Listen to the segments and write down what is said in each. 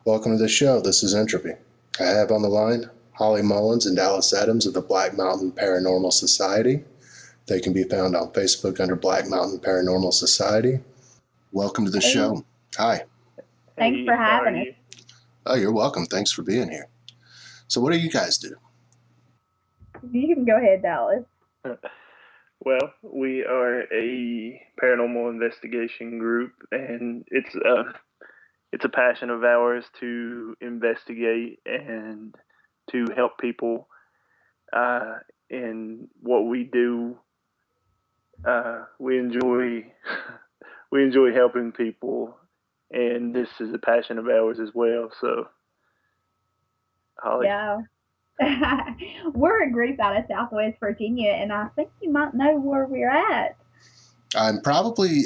Welcome to the show. This is Entropy. I have on the line Holly Mullins and Dallas Adams of the Black Mountain Paranormal Society. They can be found on Facebook under Black Mountain Paranormal Society. Welcome to the show. Hi. Thanks for having us. Oh, you're welcome. Thanks for being here. So what do you guys do? You can go ahead, Dallas. Well, we are a paranormal investigation group, and it's a passion of ours to investigate and to help people in what we do. We enjoy helping people, and this is a passion of ours as well. So, Holly. Yeah. We're a group out of Southwest Virginia, and I think you might know where we're at. I'm probably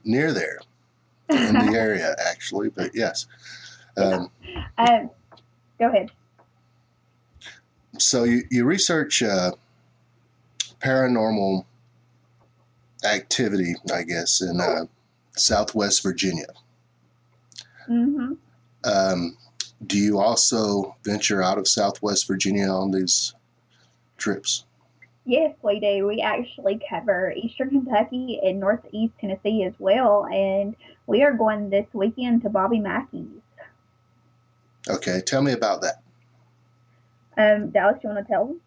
near there, in the area, actually, but yes. Go ahead. So you research paranormal activity, I guess, in Southwest Virginia. Mm-hmm. Do you also venture out of Southwest Virginia on these trips? Yes, we do. We actually cover Eastern Kentucky and Northeast Tennessee as well, and we are going this weekend to Bobby Mackey's. Okay, tell me about that. Dallas, you want to tell them?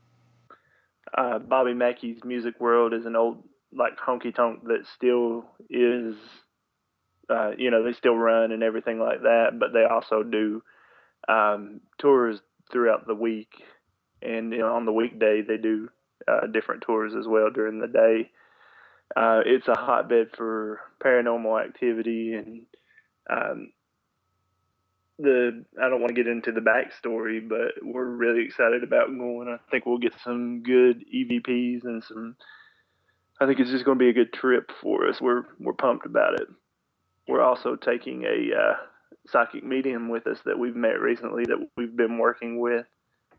Bobby Mackey's Music World is an old, honky tonk that still is, they still run and everything like that, but they also do tours throughout the week, and on the weekday they do different tours as well during the day. It's a hotbed for paranormal activity, and I don't want to get into the backstory, but we're really excited about going. I think we'll get some good EVPs and I think it's just going to be a good trip for us. We're pumped about it. We're also taking a psychic medium with us that we've met recently that we've been working with.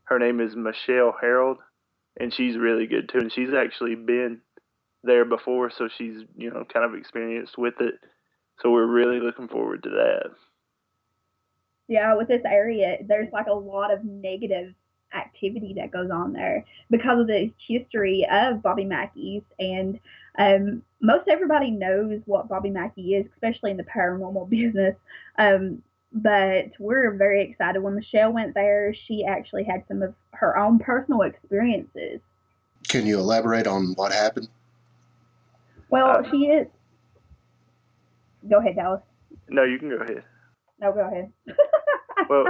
Her name is Michelle Harold, and she's really good too. And she's actually been there before, so she's kind of experienced with it. So we're really looking forward to that. Yeah, with this area, there's a lot of negative activity that goes on there because of the history of Bobby Mackey's, and most everybody knows what Bobby Mackey is, especially in the paranormal business. But we're very excited. When Michelle went there, she actually had some of her own personal experiences. Can you elaborate on what happened? Well, she is. Go ahead, Dallas. No, you can go ahead. No, go ahead. Well,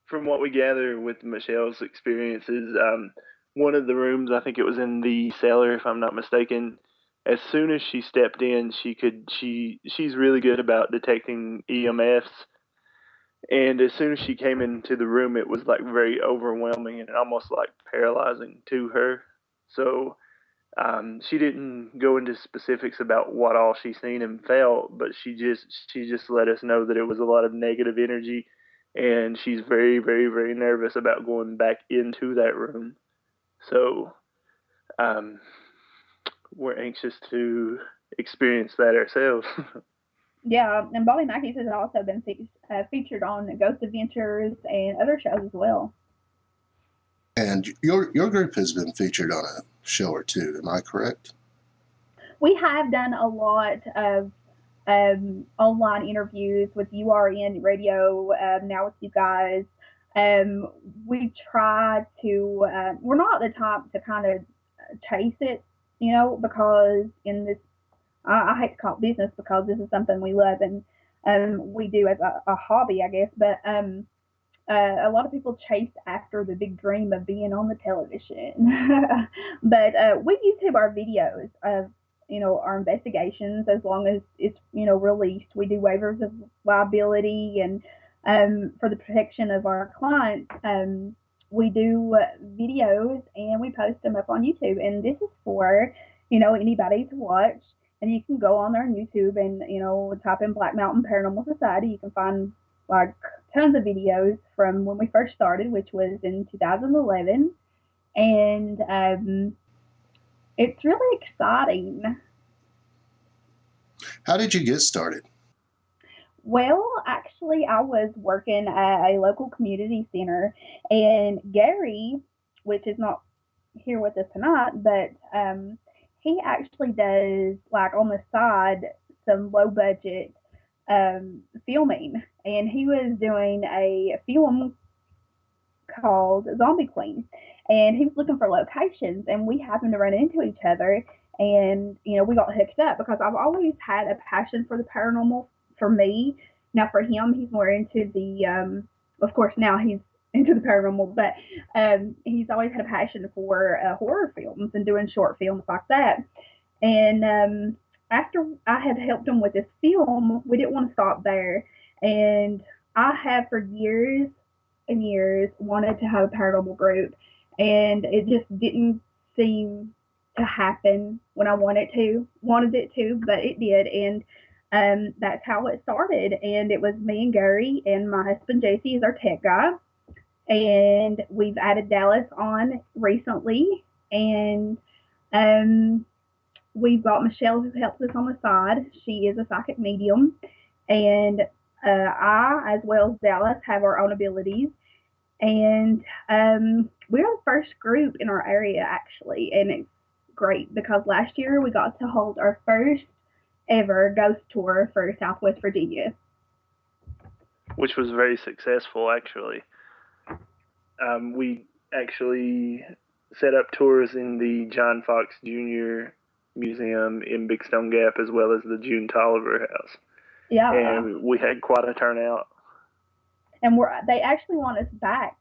from what we gather with Michelle's experiences, one of the rooms, I think it was in the cellar, if I'm not mistaken, as soon as she stepped in, she's really good about detecting EMFs. And as soon as she came into the room, it was very overwhelming and almost paralyzing to her. So she didn't go into specifics about what all she seen and felt, but she just let us know that it was a lot of negative energy, and she's very, very, very nervous about going back into that room. So we're anxious to experience that ourselves. Yeah, and Bobby Mackey's has also been featured on Ghost Adventures and other shows as well. And your group has been featured on a show or two, am I correct? We have done a lot of online interviews with URN Radio, now with you guys. We try to, we're not the type to kind of chase it, because in this, I hate to call it business because this is something we love and we do as a hobby, I guess, but a lot of people chase after the big dream of being on the television. But we YouTube our videos of, our investigations as long as it's, released. We do waivers of liability, and for the protection of our clients, we do videos and we post them up on YouTube. And this is for, anybody to watch. And you can go on there on YouTube and, type in Black Mountain Paranormal Society. You can find tons of videos from when we first started, which was in 2011. And it's really exciting. How did you get started? Well, actually, I was working at a local community center, and Gary, which is not here with us tonight, but he actually does like on the side some low budget filming, and he was doing a film called Zombie Queen, and he was looking for locations, and we happened to run into each other, and we got hooked up because I've always had a passion for the paranormal. For me, now for him, he's more into the, of course, now he's into the paranormal, but he's always had a passion for horror films and doing short films like that. And after I had helped him with this film, we didn't want to stop there. And I have for years and years wanted to have a paranormal group, and it just didn't seem to happen when I wanted it to, but it did. And that's how it started. And it was me and Gary, and my husband JC is our tech guy. And we've added Dallas on recently. And um, we've got Michelle who helps us on the side. She is a psychic medium. And I, as well as Dallas, have our own abilities. And we're the first group in our area, actually. And it's great because last year we got to hold our first ever ghost tour for Southwest Virginia, which was very successful, actually. We actually set up tours in the John Fox Jr. Museum in Big Stone Gap, as well as the June Tolliver House. Yeah. And we had quite a turnout. And they actually want us back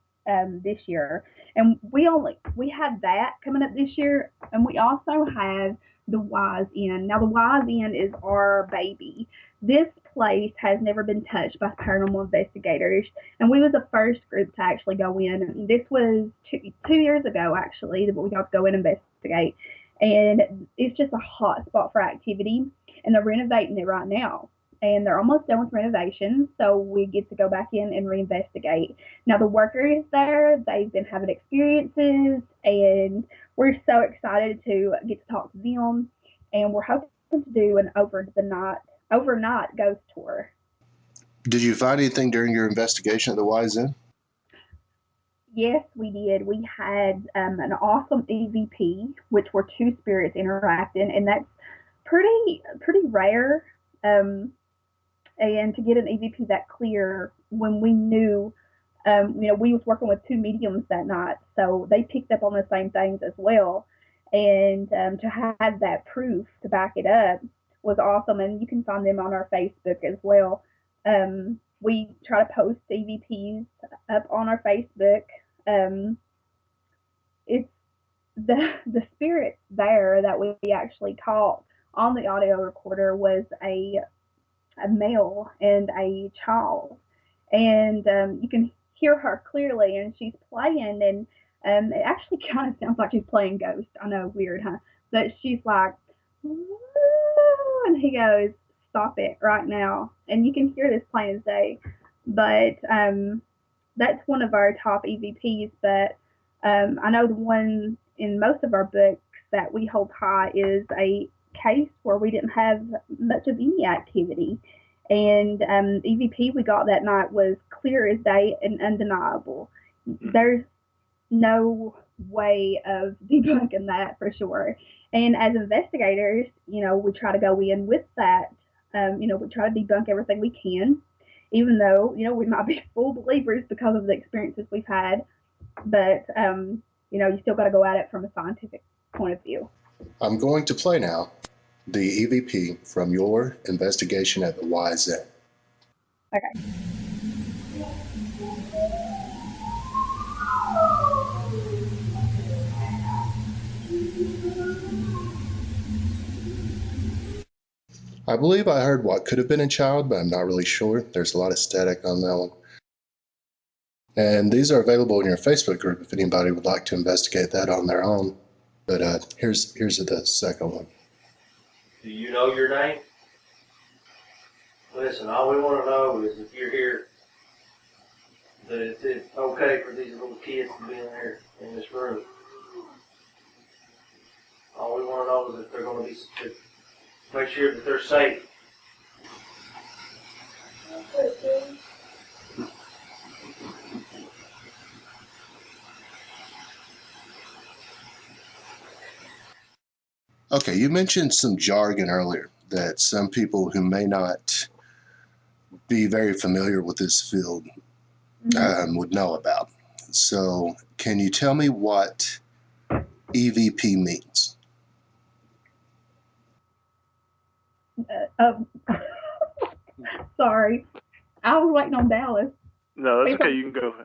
this year. And we have that coming up this year. And we also have the Wise Inn. Now, the Wise Inn is our baby. This place has never been touched by paranormal investigators. And we was the first group to actually go in. And this was 2 years ago, actually, that we got to go in and investigate. And it's just a hot spot for activity. And they're renovating it right now. And they're almost done with renovations, so we get to go back in and reinvestigate. Now, the workers there, they've been having experiences, and we're so excited to get to talk to them. And we're hoping to do an overnight ghost tour. Did you find anything during your investigation at the Wise Inn? Yes, we did. We had an awesome EVP, which were two spirits interacting, and that's pretty rare. And to get an EVP that clear when we knew, we was working with two mediums that night, so they picked up on the same things as well. And to have that proof to back it up was awesome. And you can find them on our Facebook as well. We try to post EVPs up on our Facebook. It's the spirit there that we actually caught on the audio recorder was a male and a child, and you can hear her clearly, and she's playing, and it actually kind of sounds like she's playing Ghost. I know, weird, huh? But she's like, woo, and he goes, stop it right now, and you can hear this plain as day. But that's one of our top EVPs. But I know the one in most of our books that we hold high is a case where we didn't have much of any activity, and EVP we got that night was clear as day and undeniable. There's no way of debunking that for sure. And as investigators, we try to go in with that. We try to debunk everything we can, even though we might be full believers because of the experiences we've had. But you still got to go at it from a scientific point of view. I'm going to play now the EVP from your investigation at the Wise Inn. Okay. I believe I heard what could have been a child, but I'm not really sure. There's a lot of static on that one. And these are available in your Facebook group if anybody would like to investigate that on their own. But here's the second one. Do you know your name? Listen, all we want to know is if you're here, that it's okay for these little kids to be in there in this room. All we want to know is that they're going to make sure that they're safe. Okay, you mentioned some jargon earlier that some people who may not be very familiar with this field would know about. So, can you tell me what EVP means? Sorry, I was waiting on Dallas. No, that's okay. You can go.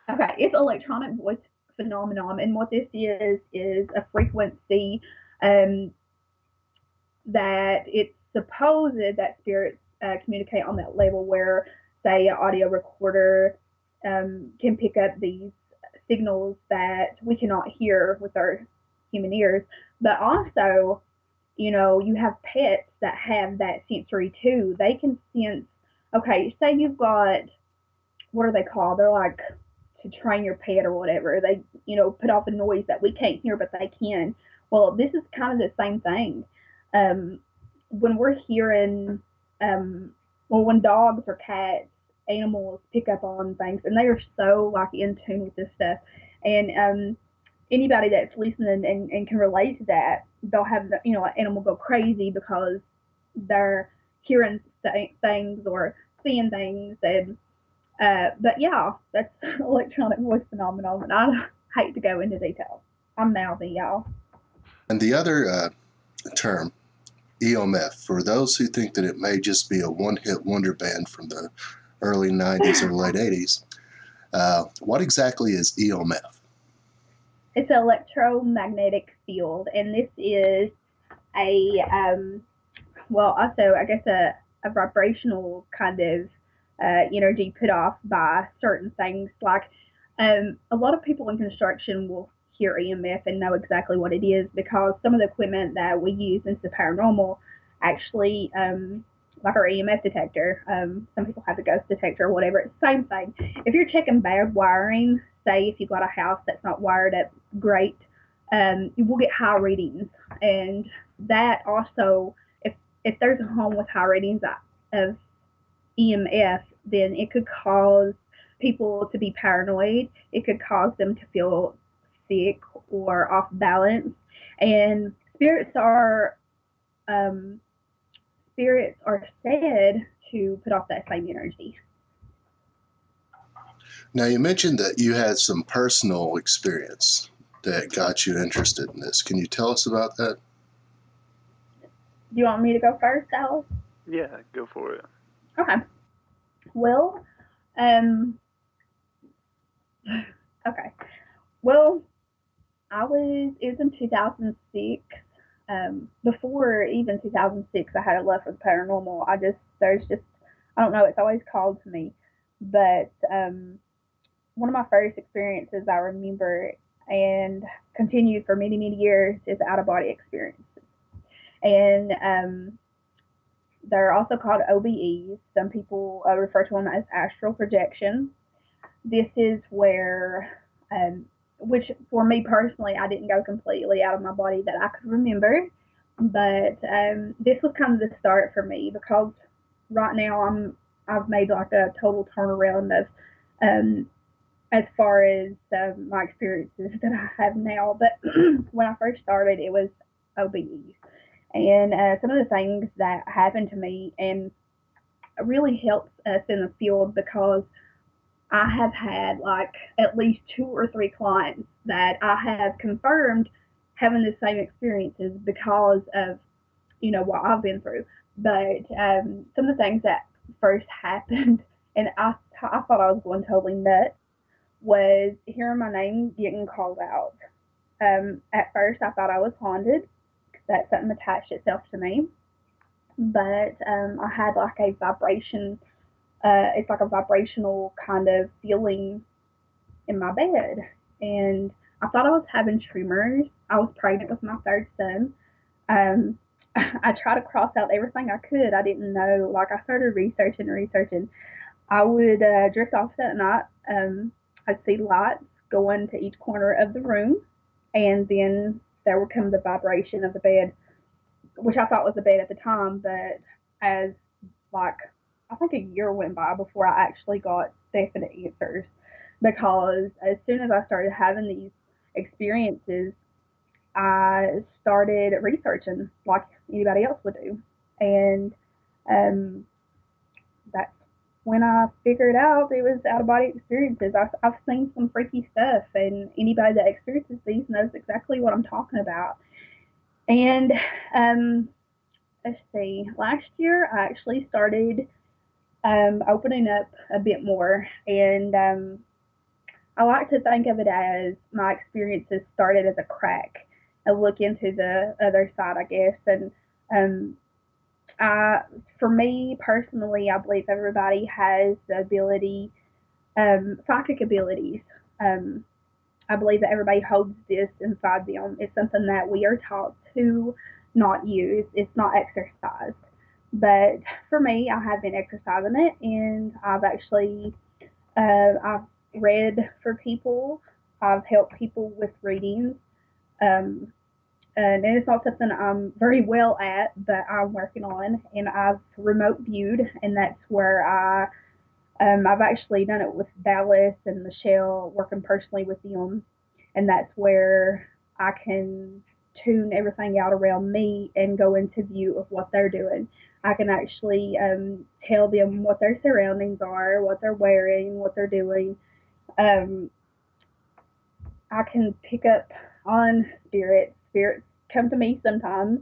Okay, it's electronic voice phenomenon, and what this is a frequency that it's supposed that spirits communicate on that level where, say, an audio recorder can pick up these signals that we cannot hear with our human ears, but also, you have pets that have that sensory too. They can sense. Okay, say you've got, what are they called? They're like to train your pet or whatever. They, put off a noise that we can't hear, but they can. Well, this is kind of the same thing. When we're hearing, when dogs or cats, animals pick up on things, and they are so like in tune with this stuff. And anybody that's listening and can relate to that, they'll have an animal go crazy because they're hearing things or seeing things. And but yeah, that's electronic voice phenomenon, and I hate to go into detail. I'm mouthy, y'all. And the other term, EMF, for those who think that it may just be a one-hit wonder band from the early 90s or late 80s, what exactly is EMF? It's an electromagnetic field, and this is also, I guess, a vibrational kind of energy put off by certain things. Like a lot of people in construction will hear EMF and know exactly what it is, because some of the equipment that we use into the paranormal actually, like our EMF detector, some people have the ghost detector or whatever, it's the same thing. If you're checking bad wiring, say if you've got a house that's not wired up great, you will get high readings. And that also, if there's a home with high readings of EMF, then it could cause people to be paranoid. It could cause them to feel sick or off balance. And spirits are said to put off that same energy. Now, you mentioned that you had some personal experience that got you interested in this. Can you tell us about that? Do you want me to go first, Alice? Yeah, go for it. Okay. Well, okay. Well, it was in 2006. Before even 2006, I had a love for the paranormal. I don't know, it's always called to me. But one of my first experiences I remember and continued for many, many years is out-of-body experiences. And they're also called OBEs. Some people refer to them as astral projection. This is where, which for me personally, I didn't go completely out of my body that I could remember. But this was kind of the start for me, because right now I've made like a total turnaround of as far as my experiences that I have now. But when I first started, it was OBEs. And some of the things that happened to me and really helps us in the field, because I have had like at least 2 or 3 clients that I have confirmed having the same experiences because of, what I've been through. But some of the things that first happened, and I thought I was going totally nuts, was hearing my name getting called out. At first, I thought I was haunted, that something attached itself to me. But I had like a vibration, it's like a vibrational kind of feeling in my bed. And I thought I was having tremors. I was pregnant with my 3rd son. I tried to cross out everything I could. I didn't know, like I started researching. I would drift off that night. I'd see lights going to each corner of the room, and then there would come the vibration of the bed, which I thought was the bed at the time, but as like I think a year went by before I actually got definite answers, because as soon as I started having these experiences, I started researching like anybody else would do. And um, that's when I figured out it was out of body experiences. I've seen some freaky stuff, and anybody that experiences these knows exactly what I'm talking about. And um, let's see, last year I actually started opening up a bit more, and I like to think of it as my experiences started as a crack, a look into the other side, I guess. And um, I, for me personally, I believe everybody has the ability, psychic abilities. Um, I believe that everybody holds this inside them. It's something that we are taught to not use. It's not exercised. But for me, I have been exercising it, and I've actually I've read for people. I've helped people with readings. Um, and it's not something I'm very well at, but I'm working on. And I've remote viewed, and that's where I've actually done it with Dallas and Michelle, working personally with them, and that's where I can tune everything out around me and go into view of what they're doing. I can actually tell them what their surroundings are, what they're wearing, what they're doing. Um, I can pick up on spirits. Spirits come to me sometimes,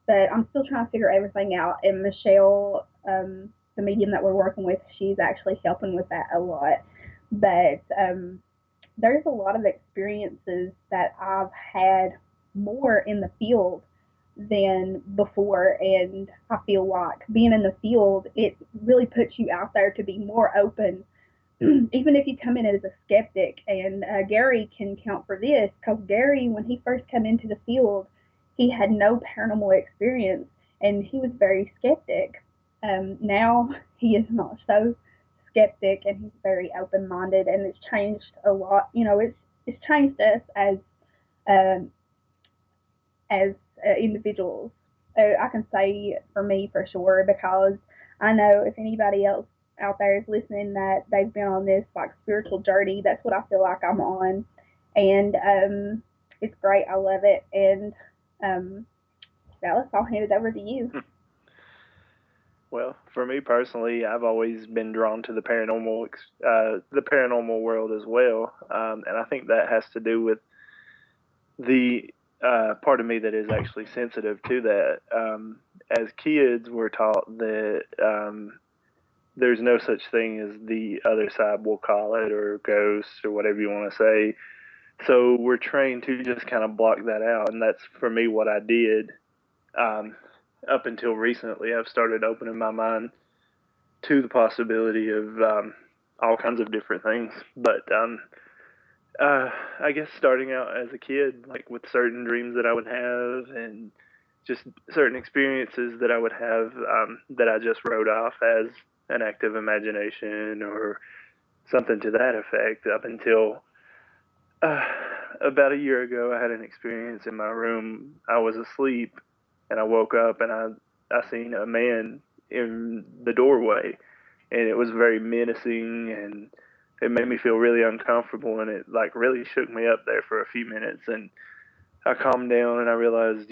but I'm still trying to figure everything out. And Michelle, the medium that we're working with, she's actually helping with that a lot. But there's a lot of experiences that I've had more in the field than before, and I feel like being in the field, it really puts you out there to be more open, even if you come in as a skeptic. And Gary can count for this, because Gary, when he first came into the field, he had no paranormal experience, and he was very skeptic. Now he is not so skeptic, and he's very open minded, and it's changed a lot. It's changed us um, as individuals. I can say for me for sure, because I know if anybody else out there is listening that they've been on this like spiritual journey, that's what I feel like I'm on. And it's great. I love it. And Dallas, I'll hand it over to you. Well, for me personally, I've always been drawn to the paranormal world as well, and I think that has to do with the part of me that is actually sensitive to that. As kids, we're taught that there's no such thing as the other side, we'll call it, or ghosts, or whatever you want to say. So we're trained to just kind of block that out, and that's for me what I did. Um, Up until recently, I've started opening my mind to the possibility of all kinds of different things. But I guess starting out as a kid, like with certain dreams that I would have, and just certain experiences that I would have, that I just wrote off as an active imagination or something to that effect. Up until uh, about a year ago, I had an experience in my room. I was asleep, and I woke up, and I seen a man in the doorway, and it was very menacing, and it made me feel really uncomfortable, and it like really shook me up there for a few minutes. And I calmed down, and I realized,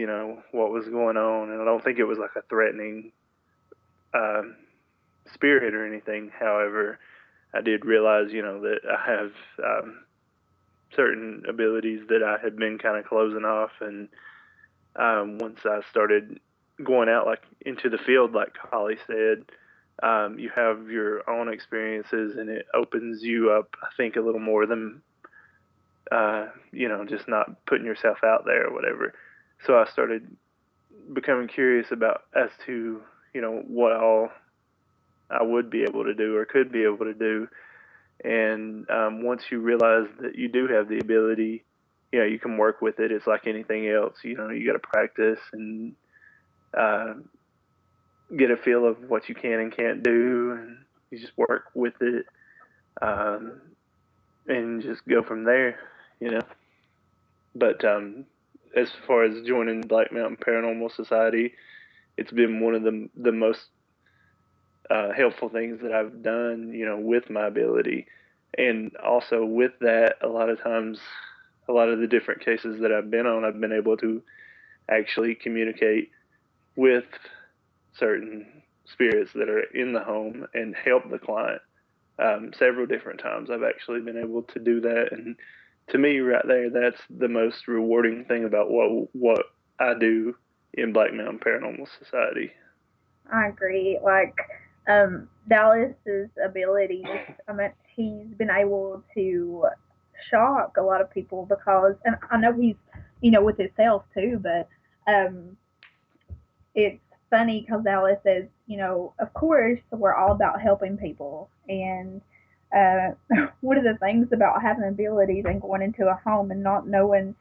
what was going on. And I don't think it was like a threatening um, spirit or anything. However, I did realize, that I have certain abilities that I had been kind of closing off. And once I started going out like into the field, like Holly said, you have your own experiences, and it opens you up, I think, a little more than just not putting yourself out there or whatever. So I started becoming curious about as to what all I would be able to do or could be able to do. And once you realize that you do have the ability, you can work with it. It's like anything else. You got to practice and get a feel of what you can and can't do, and you just work with it, and just go from there. But as far as joining Black Mountain Paranormal Society, it's been one of the most helpful things that I've done, with my ability. And also with that, a lot of times, a lot of the different cases that I've been on, I've been able to actually communicate with certain spirits that are in the home and help the client. Several different times I've actually been able to do that. And to me, right there, that's the most rewarding thing about what I do in Black Mountain Paranormal Society. I agree. Like, Dallas's abilities, I mean, he's been able to shock a lot of people because, and I know he's, with himself too, but it's funny because Dallas says, of course, we're all about helping people. And one of the things about having abilities and going into a home and not knowing,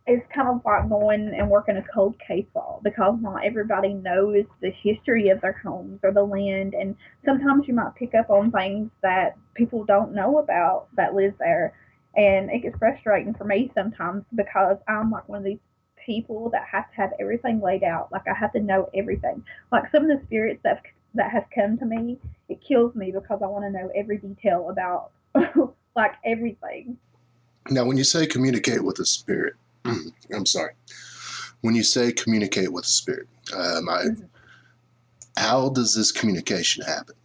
it's kind of like going and working a cold case file because not everybody knows the history of their homes or the land. And sometimes you might pick up on things that people don't know about that live there. And it gets frustrating for me sometimes because I'm like one of these people that have to have everything laid out. Like I have to know everything. Like some of the spirits that have come to me, it kills me because I want to know every detail about like everything. Now, when you say communicate with a spirit, I'm sorry. When you say communicate with a spirit, how does this communication happen?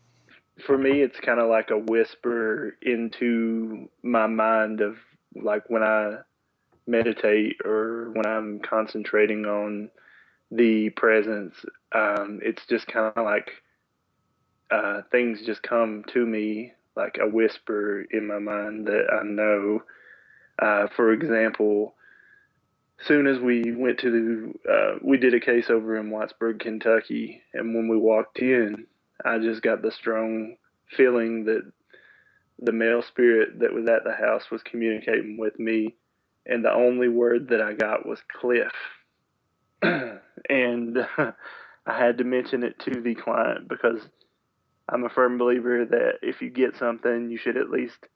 For me, it's kind of like a whisper into my mind of like when I meditate or when I'm concentrating on the presence. It's just kind of like things just come to me like a whisper in my mind that I know. For example, soon as we went to we did a case over in Whitesburg, Kentucky, and when we walked in, I just got the strong feeling that the male spirit that was at the house was communicating with me, and the only word that I got was Cliff. And I had to mention it to the client because I'm a firm believer that if you get something, you should at least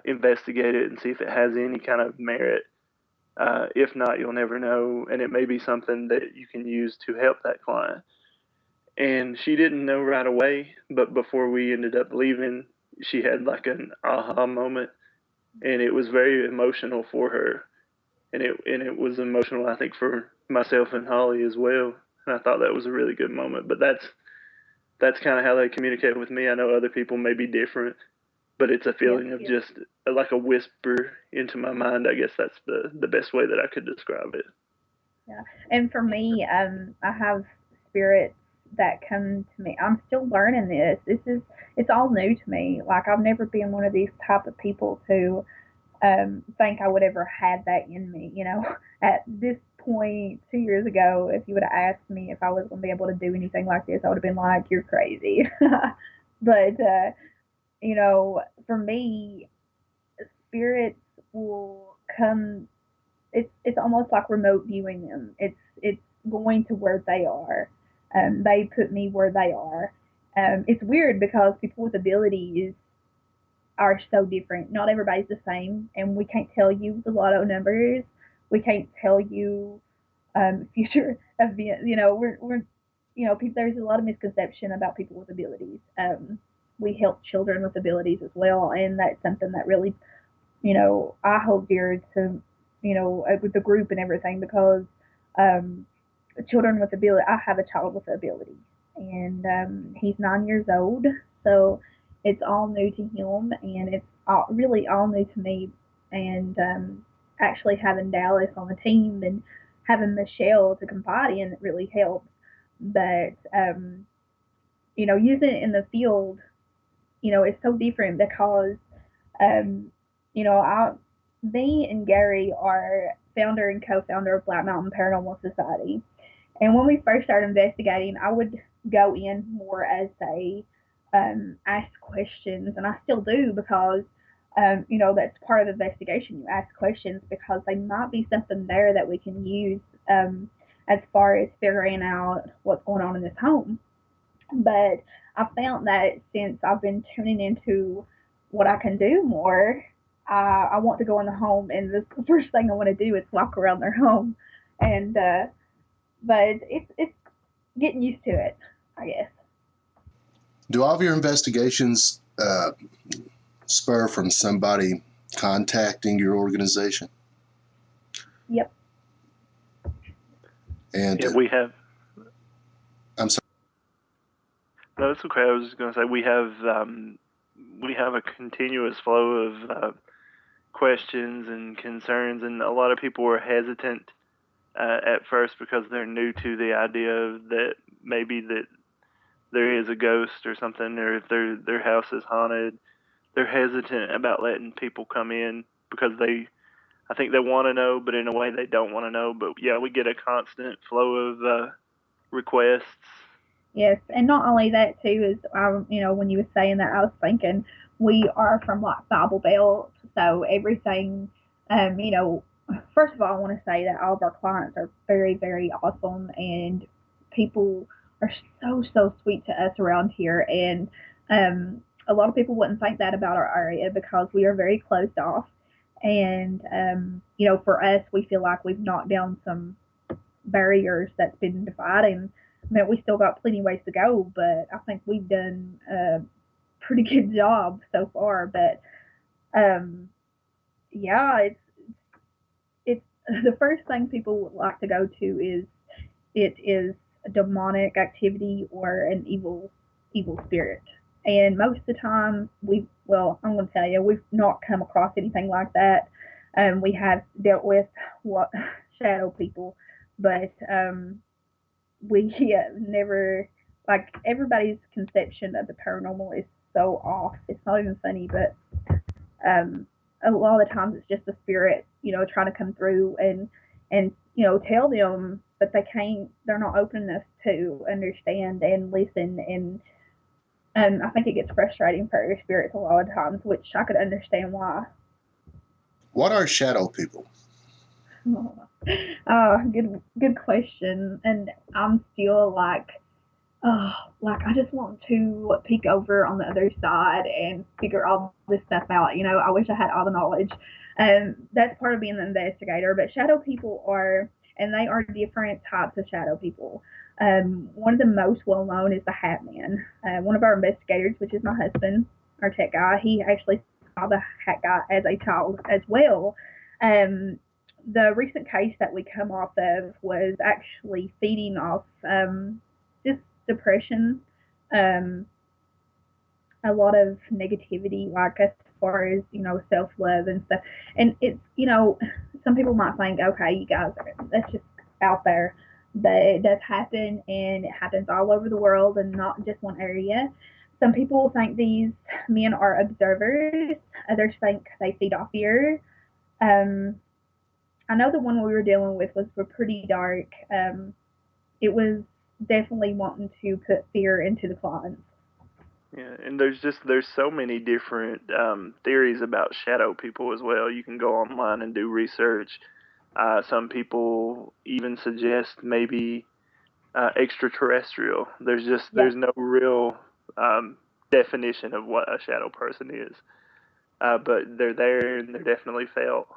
investigate it and see if it has any kind of merit. If not, you'll never know, and it may be something that you can use to help that client. And she didn't know right away, but before we ended up leaving, she had like an aha moment, and it was very emotional for her, and it was emotional, I think, for myself and Holly as well. And I thought that was a really good moment. But that's kind of how they communicate with me. I know other people may be different, but it's a feeling of just like a whisper into my mind. I guess that's the best way that I could describe it. Yeah, and for me, I have spirits that come to me. I'm still learning this. It's all new to me. Like I've never been one of these type of people to think I would ever have that in me. At this point, 2 years ago, if you would have asked me if I was going to be able to do anything like this, I would have been like, "You're crazy." But for me, spirits will come. It's almost like remote viewing them. It's going to where they are. They put me where they are. It's weird because people with abilities are so different. Not everybody's the same, and we can't tell you the lotto numbers. We can't tell you future events. People. There's a lot of misconception about people with abilities. We help children with abilities as well, and that's something that really, I hold dear to, with the group and everything because children with ability. I have a child with ability, and he's 9 years old, so it's all new to him, and it's really all new to me. And actually having Dallas on the team and having Michelle to confide in, it really helps. But using it in the field, it's so different because me and Gary are founder and co-founder of Black Mountain Paranormal Society. And when we first started investigating, I would go in more as a ask questions, and I still do because that's part of the investigation. You ask questions because there might be something there that we can use as far as figuring out what's going on in this home. But I found that since I've been tuning into what I can do more, I want to go in the home, and the first thing I want to do is walk around their home, and but it's getting used to it, I guess. Do all of your investigations spur from somebody contacting your organization? Yep. And Yeah, we have. I'm sorry. No, it's okay. I was just going to say we have a continuous flow of questions and concerns, and a lot of people were hesitant at first because they're new to the idea that maybe that there is a ghost or something, or if their house is haunted. They're hesitant about letting people come in because I think they want to know, but in a way they don't want to know. But yeah, we get a constant flow of requests. Yes, and not only that too is when you were saying that, I was thinking we are from like Bible Belt, so everything. First of all, I want to say that all of our clients are very, very awesome, and people are so sweet to us around here, and a lot of people wouldn't think that about our area because we are very closed off, and for us, we feel like we've knocked down some barriers that's been dividing. I mean, we still got plenty ways to go, but I think we've done a pretty good job so far. But yeah, it's the first thing people would like to go to is it is a demonic activity or an evil spirit. And most of the time, I'm going to tell you, we've not come across anything like that. We have dealt with what shadow people, but we never, like, everybody's conception of the paranormal is so off. It's not even funny, but a lot of the times it's just the spirit, trying to come through and tell them, but they can't. They're not open enough to understand and listen, and I think it gets frustrating for our spirits a lot of times, which I could understand why. What are shadow people? Good question. And I'm still like I just want to peek over on the other side and figure all this stuff out. I wish I had all the knowledge. That's part of being an investigator. But shadow people and they are different types of shadow people. One of the most well known is the Hat Man. One of our investigators, which is my husband, our tech guy, he actually saw the Hat Guy as a child as well. The recent case that we come off of was actually feeding off just depression, a lot of negativity, like as far as self-love and stuff. And it's some people might think, okay, you guys, that's just out there, but it does happen, and it happens all over the world and not just one area. Some people think these men are observers. Others think they feed off fear. I know the one we were dealing with was pretty dark. It was definitely wanting to put fear into the clients. Yeah, and there's so many different theories about shadow people as well. You can go online and do research. Some people even suggest maybe extraterrestrial. There's no real definition of what a shadow person is, but they're there and they're definitely felt.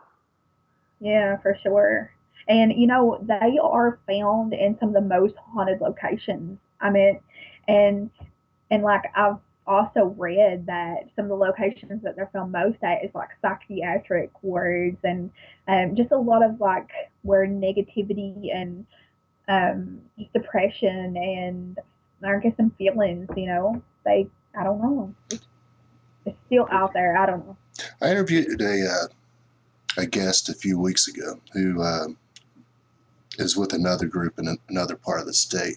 Yeah, for sure. And they are found in some of the most haunted locations. I mean, and like I've also read that some of the locations that they're found most at is like psychiatric wards and just a lot of like where negativity and just depression and I guess some feelings, I don't know. It's still out there. I don't know. I interviewed a guest a few weeks ago who is with another group in another part of the state,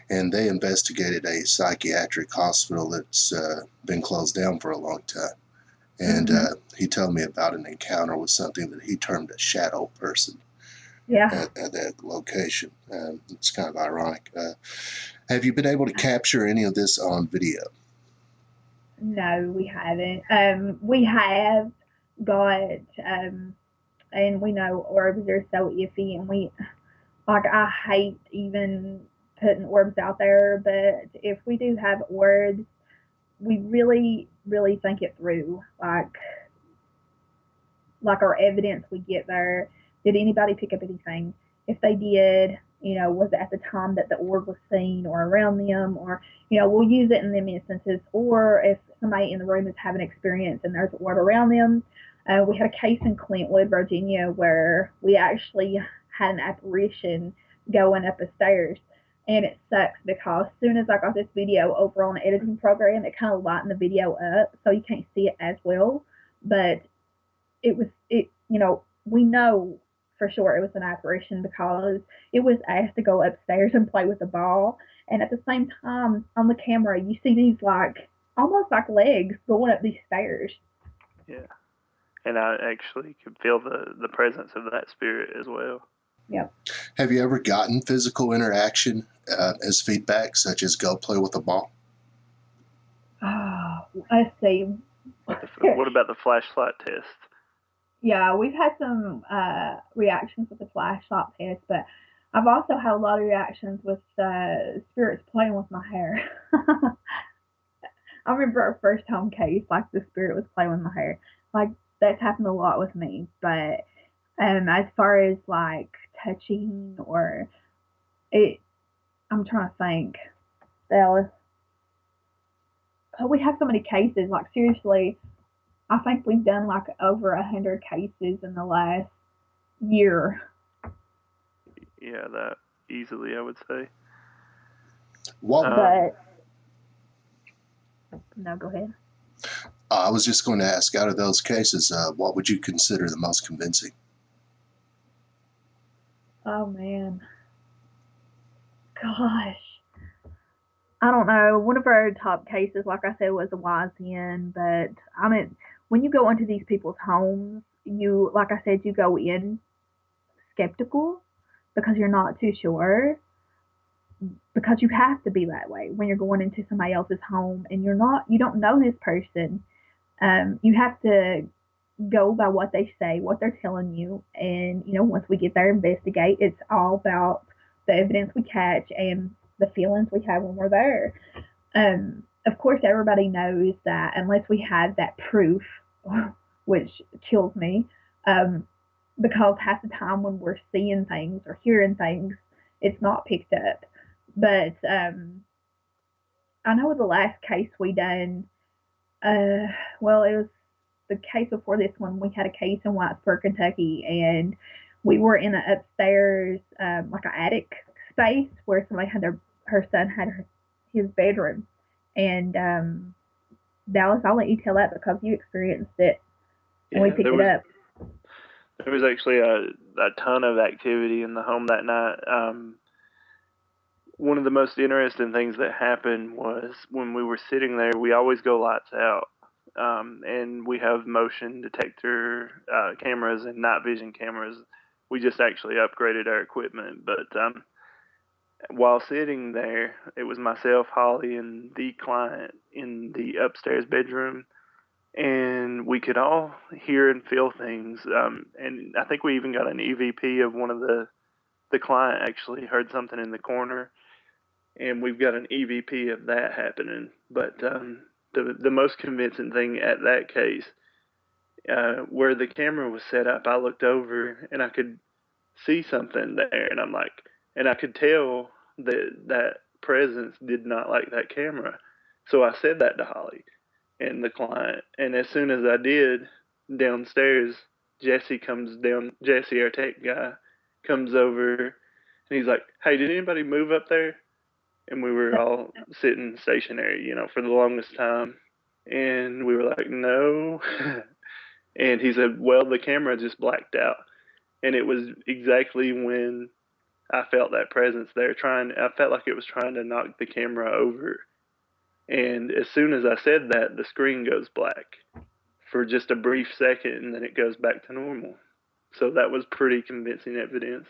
and they investigated a psychiatric hospital that's been closed down for a long time. And he told me about an encounter with something that he termed a shadow person. Yeah. At that location. It's kind of ironic. Have you been able to capture any of this on video? No, we haven't. We have got, and we know orbs are so iffy, and I hate even putting orbs out there, but if we do have orbs, we really, really think it through. Like our evidence we get there. Did anybody pick up anything? If they did, was it at the time that the orb was seen or around them, or, we'll use it in them instances. Or if somebody in the room is having experience and there's an orb around them. We had a case in Clintwood, Virginia, where we actually had an apparition going up the stairs. And it sucks because as soon as I got this video over on the editing program, it kind of lightened the video up so you can't see it as well. But we know for sure it was an apparition because it was asked to go upstairs and play with the ball. And at the same time, on the camera, you see these almost like legs going up these stairs. Yeah. And I actually could feel the presence of that spirit as well. Yep. Have you ever gotten physical interaction as feedback, such as go play with a ball? Oh, let's see. What about the flashlight test? Yeah, we've had some reactions with the flashlight test, but I've also had a lot of reactions with spirits playing with my hair. I remember our first home case, the spirit was playing with my hair. That's happened a lot with me. But as far as touching or it, I'm trying to think. Dallas. We have so many cases. Seriously, I think we've done over 100 cases in the last year. Yeah, that easily, I would say. No, go ahead. I was just going to ask, out of those cases, what would you consider the most convincing? Oh, man. Gosh. I don't know. One of our top cases, like I said, was a YZN. But, when you go into these people's homes, like I said, you go in skeptical because you're not too sure. Because you have to be that way when you're going into somebody else's home and you don't know this person. You have to go by what they say, what they're telling you. And, once we get there, investigate. It's all about the evidence we catch and the feelings we have when we're there. Of course, everybody knows that unless we have that proof, which kills me, because half the time when we're seeing things or hearing things, it's not picked up. But I know the last case we done, it was the case before this one. We had a case in Whitesburg, Kentucky, and we were in an upstairs, an attic space where somebody had her son had his bedroom. And Dallas, I'll let you tell that because you experienced it when we picked it up. There was actually a ton of activity in the home that night. One of the most interesting things that happened was when we were sitting there, we always go lights out. And we have motion detector cameras and night vision cameras. We just actually upgraded our equipment. But while sitting there, it was myself, Holly, and the client in the upstairs bedroom. And we could all hear and feel things. And I think we even got an EVP of one of the client actually heard something in the corner. And we've got an EVP of that happening. But the most convincing thing at that case, where the camera was set up, I looked over and I could see something there. And and I could tell that presence did not like that camera. So I said that to Holly and the client. And as soon as I did, downstairs, Jesse, our tech guy, comes over and he's like, "Hey, did anybody move up there?" And we were all sitting stationary, for the longest time. And we were like, "No." And he said, "Well, the camera just blacked out." And it was exactly when I felt that presence there I felt like it was trying to knock the camera over. And as soon as I said that, the screen goes black for just a brief second, and then it goes back to normal. So that was pretty convincing evidence.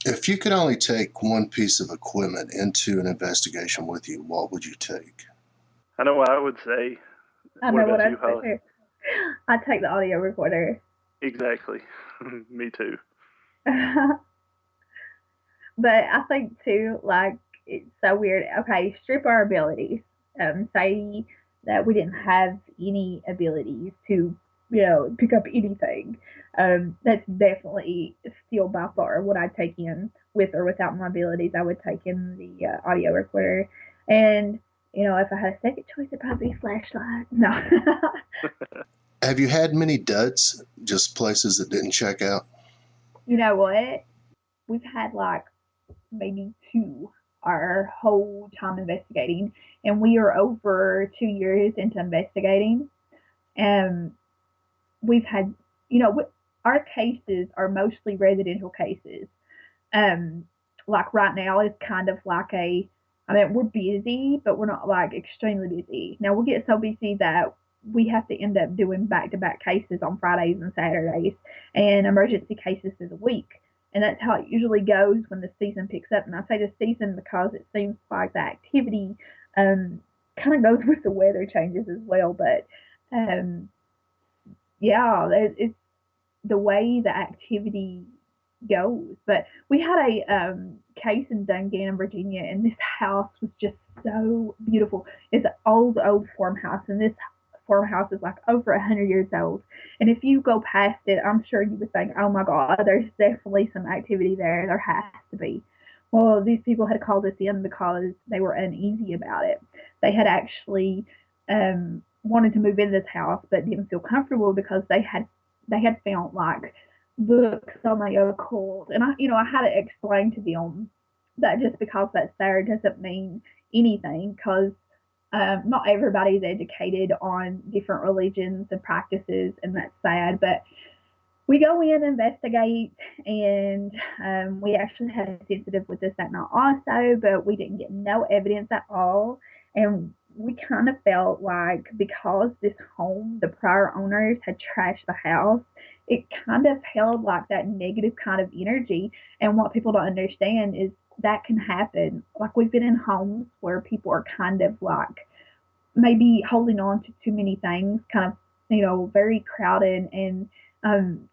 If you could only take one piece of equipment into an investigation with you, what would you take? I know what I would say. I know what I'd say. I'd take the audio recorder. Exactly. Me too. But I think too, it's so weird. Okay, strip our abilities. Say that we didn't have any abilities to pick up anything. That's definitely still by far what I take in with or without my abilities. I would take in the audio recorder, and if I had a second choice, it'd probably be a flashlight. No. Have you had many duds, just places that didn't check out? You know what? We've had like maybe two our whole time investigating, and we are over 2 years into investigating. And we've had, our cases are mostly residential cases. Um, like right now is kind of like we're busy, but we're not like extremely busy. Now we get so busy that we have to end up doing back-to-back cases on Fridays and Saturdays, and emergency cases is a week. And that's how it usually goes when the season picks up. And I say the season because it seems like the activity kind of goes with the weather changes as well. But um, yeah, it's the way the activity goes. But we had a case in Dungan, Virginia, and this house was just so beautiful. It's an old farmhouse, and this farmhouse is like over 100 years old. And if you go past it, I'm sure you would think, "Oh my God, there's definitely some activity there. There has to be." Well, these people had called us in because they were uneasy about it. They had actually wanted to move in this house, but didn't feel comfortable because they had found like books on the occult, and I had to explain to them that just because that's there doesn't mean anything, because not everybody's educated on different religions and practices, and that's sad. But we go in, investigate, and we actually had a sensitive with us that night also, but we didn't get no evidence at all. And we kind of felt like because this home, the prior owners had trashed the house, it kind of held like that negative kind of energy. And what people don't understand is that can happen. Like we've been in homes where people are kind of like maybe holding on to too many things, kind of, very crowded. And,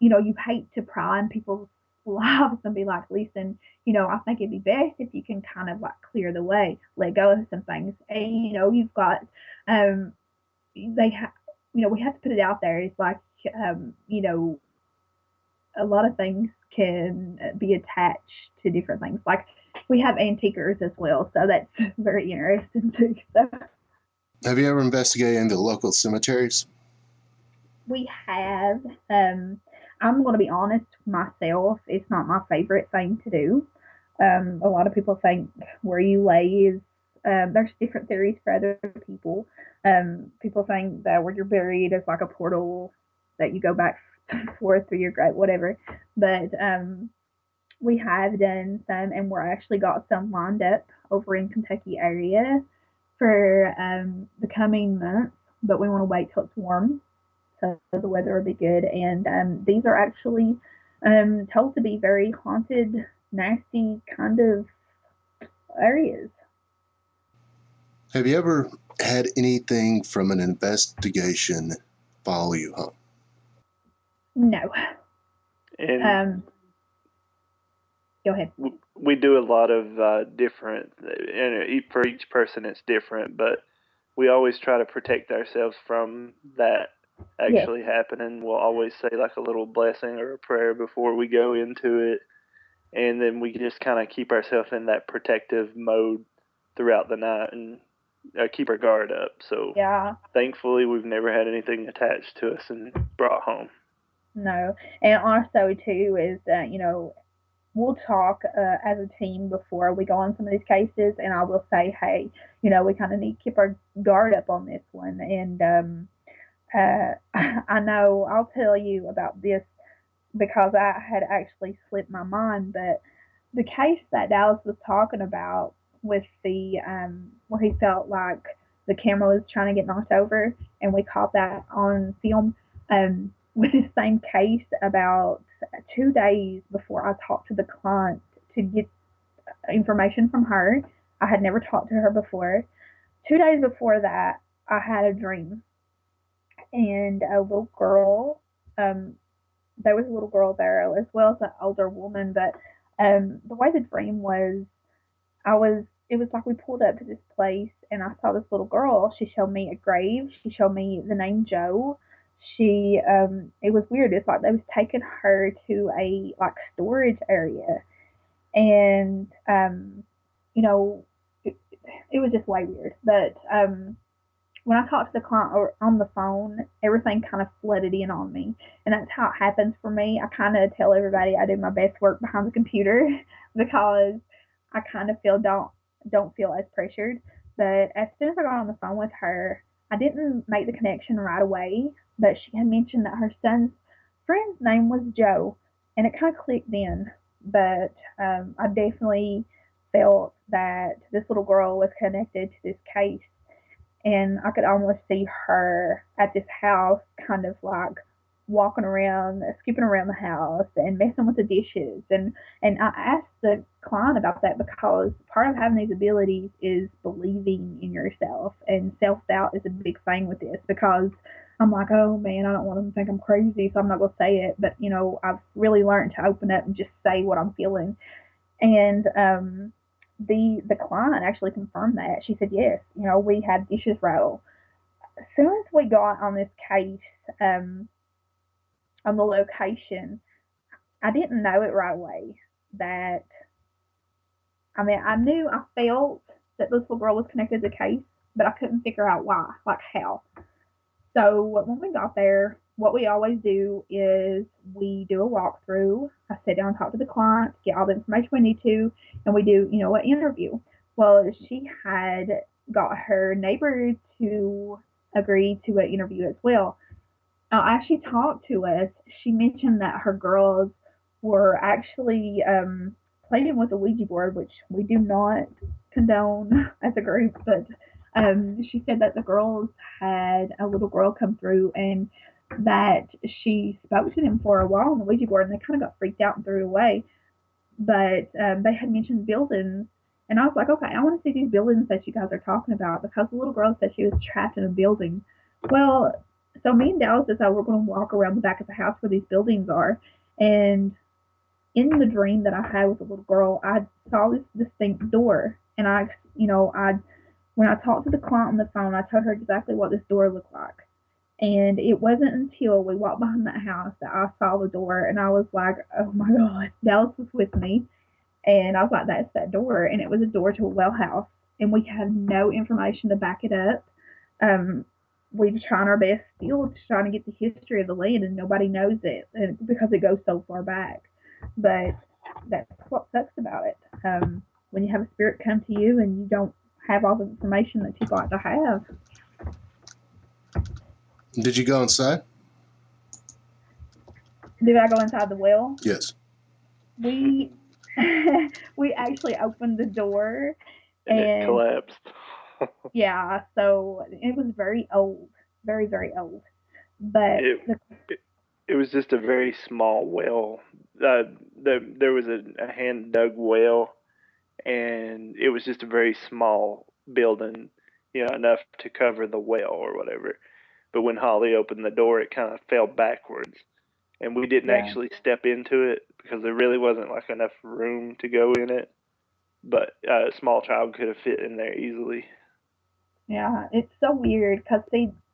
you hate to pry in people's lives and be like, listen, I think it'd be best if you can kind of like clear the way, let go of some things. And, you've got, they have, we have to put it out there. It's like, a lot of things can be attached to different things. Like we have antiquers as well. So that's very interesting too. So Have you ever investigated into local cemeteries? we have. I'm going to be honest myself. It's not my favorite thing to do. A lot of people think where you lay is. There's different theories for other people. People think that where you're buried is like a portal that you go back forth through your grave, whatever. But we have done some, and we're actually got some lined up over in Kentucky area for the coming months. But we want to wait till it's warm, so the weather will be good. And these are actually told to be very haunted, nasty kind of areas. Have you ever had anything from an investigation follow you home? No. And Go ahead. we do a lot of different, and for each person it's different, but we always try to protect ourselves from that actually happening. We'll always say like a little blessing or a prayer before we go into it, and then we just kind of keep ourselves in that protective mode throughout the night and keep our guard up. So thankfully we've never had anything attached to us and brought home. No. And also too is that we'll talk as a team before we go on some of these cases, and I will say, hey, we kind of need to keep our guard up on this one. And I know I'll tell you about this because I had actually slipped my mind, but the case that Dallas was talking about with the where he felt like the camera was trying to get knocked over, and we caught that on film. With this same case, about 2 days before I talked to the client to get information from her, I had never talked to her before. 2 days before that, I had a dream, and a little girl. There was a little girl there as well as an older woman, but the way the dream was, it was like we pulled up to this place and I saw this little girl. She showed me a grave. She showed me the name Joe. it was weird. It's like they was taking her to a like storage area, and you know, it was just way weird. But when I talked to the client or on the phone, everything kind of flooded in on me, and that's how it happens for me. I kind of tell everybody I do my best work behind the computer because I kind of don't feel as pressured. But as soon as I got on the phone with her, I didn't make the connection right away. But she had mentioned that her son's friend's name was Joe, and it kind of clicked then. But I definitely felt that this little girl was connected to this case, and I could almost see her at this house, kind of like walking around, skipping around the house, and messing with the dishes. And I asked the client about that because part of having these abilities is believing in yourself, and self doubt is a big thing with this because I'm like, oh man, I don't want them to think I'm crazy, so I'm not gonna say it. But I've really learned to open up and just say what I'm feeling. And the client actually confirmed that. She said, yes, we had dishes rattle. As soon as we got on this case, on the location, I didn't know it right away that, I felt that this little girl was connected to the case, but I couldn't figure out why, like how. So when we got there, what we always do is we do a walkthrough. I sit down and talk to the client, get all the information we need to, and we do, an interview. Well, she had got her neighbor to agree to an interview as well. Now, as she talked to us, she mentioned that her girls were actually playing with a Ouija board, which we do not condone as a group, but she said that the girls had a little girl come through and that she spoke to them for a while on the Ouija board, and they kind of got freaked out and threw it away. But they had mentioned buildings, and I was like, okay, I want to see these buildings that you guys are talking about, because the little girl said she was trapped in a building. Well, so me and Dallas decided we're going to walk around the back of the house where these buildings are, and in the dream that I had with the little girl, I saw this distinct door, and when I talked to the client on the phone, I told her exactly what this door looked like. And it wasn't until we walked behind that house that I saw the door, and I was like, oh my God, Dallas was with me. And I was like, that's that door. And it was a door to a well house. And we had no information to back it up. We were trying our best still, trying to get the history of the land, and nobody knows it because it goes so far back. But that's what sucks about it. When you have a spirit come to you and you don't have all the information that you'd like to have. Did you go inside? Did I go inside the well? Yes. We actually opened the door and it collapsed. Yeah, so it was very old, very, very old. But it was just a very small well. There was a hand dug well, and it was just a very small building, enough to cover the well or whatever. But when Holly opened the door, it kind of fell backwards, and we didn't actually step into it because there really wasn't like enough room to go in it. But a small child could have fit in there easily. Yeah, it's so weird because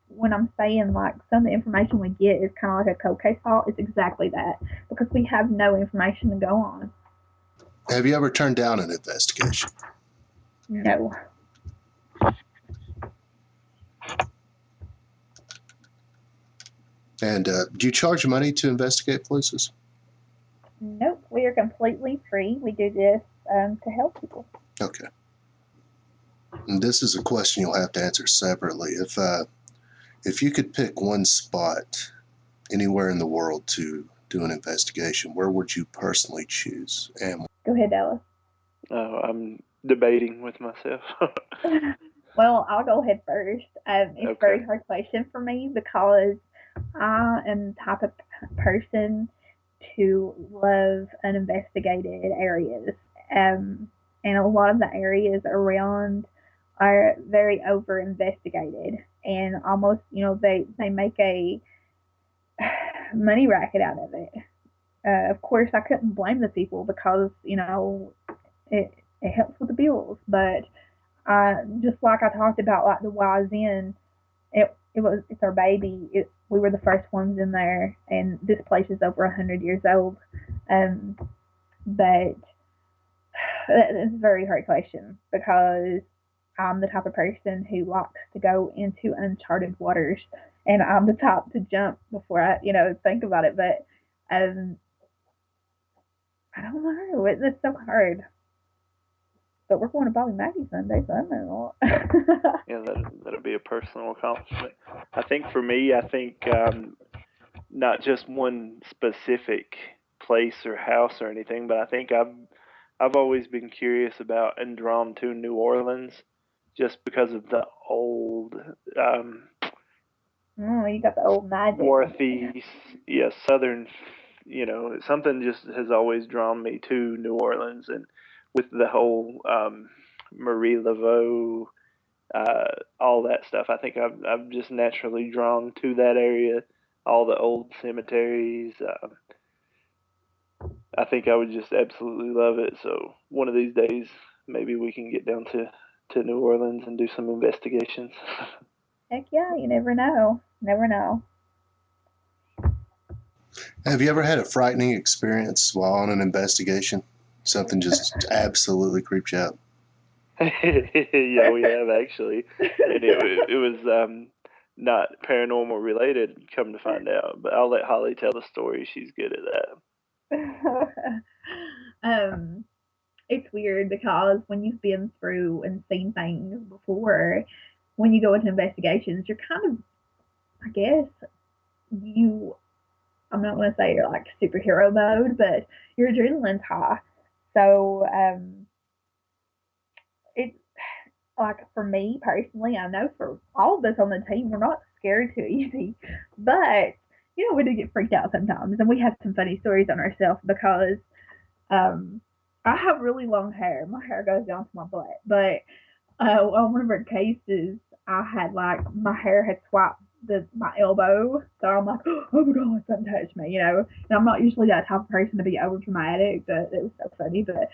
when I'm saying like some of the information we get is kind of like a cold case file, it's exactly that, because we have no information to go on. Have you ever turned down an investigation? No. And do you charge money to investigate places? Nope, we are completely free. We do this to help people. Okay. And this is a question you'll have to answer separately. If you could pick one spot anywhere in the world to do an investigation, where would you personally choose? And go ahead, Dallas. I'm debating with myself. Well, I'll go ahead first. It's a very hard question for me because I am the type of person to love uninvestigated areas. And a lot of the areas around are very over investigated, and almost, they make a money racket out of it. Of course, I couldn't blame the people because, it helps with the bills. But just like I talked about, like the Wise Inn, it's our baby. We were the first ones in there, and this place is over 100 years old. But it's a very hard question because I'm the type of person who likes to go into uncharted waters, and I'm the type to jump before I, think about it. But I don't know. It's so hard. But we're going to Bobby Mackey Sunday, so I don't know. Yeah, that'll be a personal accomplishment. I think for me, not just one specific place or house or anything, but I think I've always been curious about and drawn to New Orleans just because of the old you got the old magic. Northeast, Southern, something just has always drawn me to New Orleans, and with the whole Marie Laveau, all that stuff. I think I'm just naturally drawn to that area, all the old cemeteries. I think I would just absolutely love it. So one of these days, maybe we can get down to New Orleans and do some investigations. Heck yeah, you never know. Never know. Have you ever had a frightening experience while on an investigation? Something just absolutely creeped you out? Yeah, we have actually. And it was not paranormal related, come to find out. But I'll let Holly tell the story. She's good at that. It's weird because when you've been through and seen things before, when you go into investigations, you're kind of, I guess, I'm not going to say you're like superhero mode, but your adrenaline's high. So, it's like for me personally, I know for all of us on the team, we're not scared too easy, but we do get freaked out sometimes, and we have some funny stories on ourselves because, I have really long hair. My hair goes down to my butt, but on one of our cases, I had my hair had swapped my elbow, so I'm like, oh my god, something touched me, And I'm not usually that type of person to be over dramatic, but it was so funny. But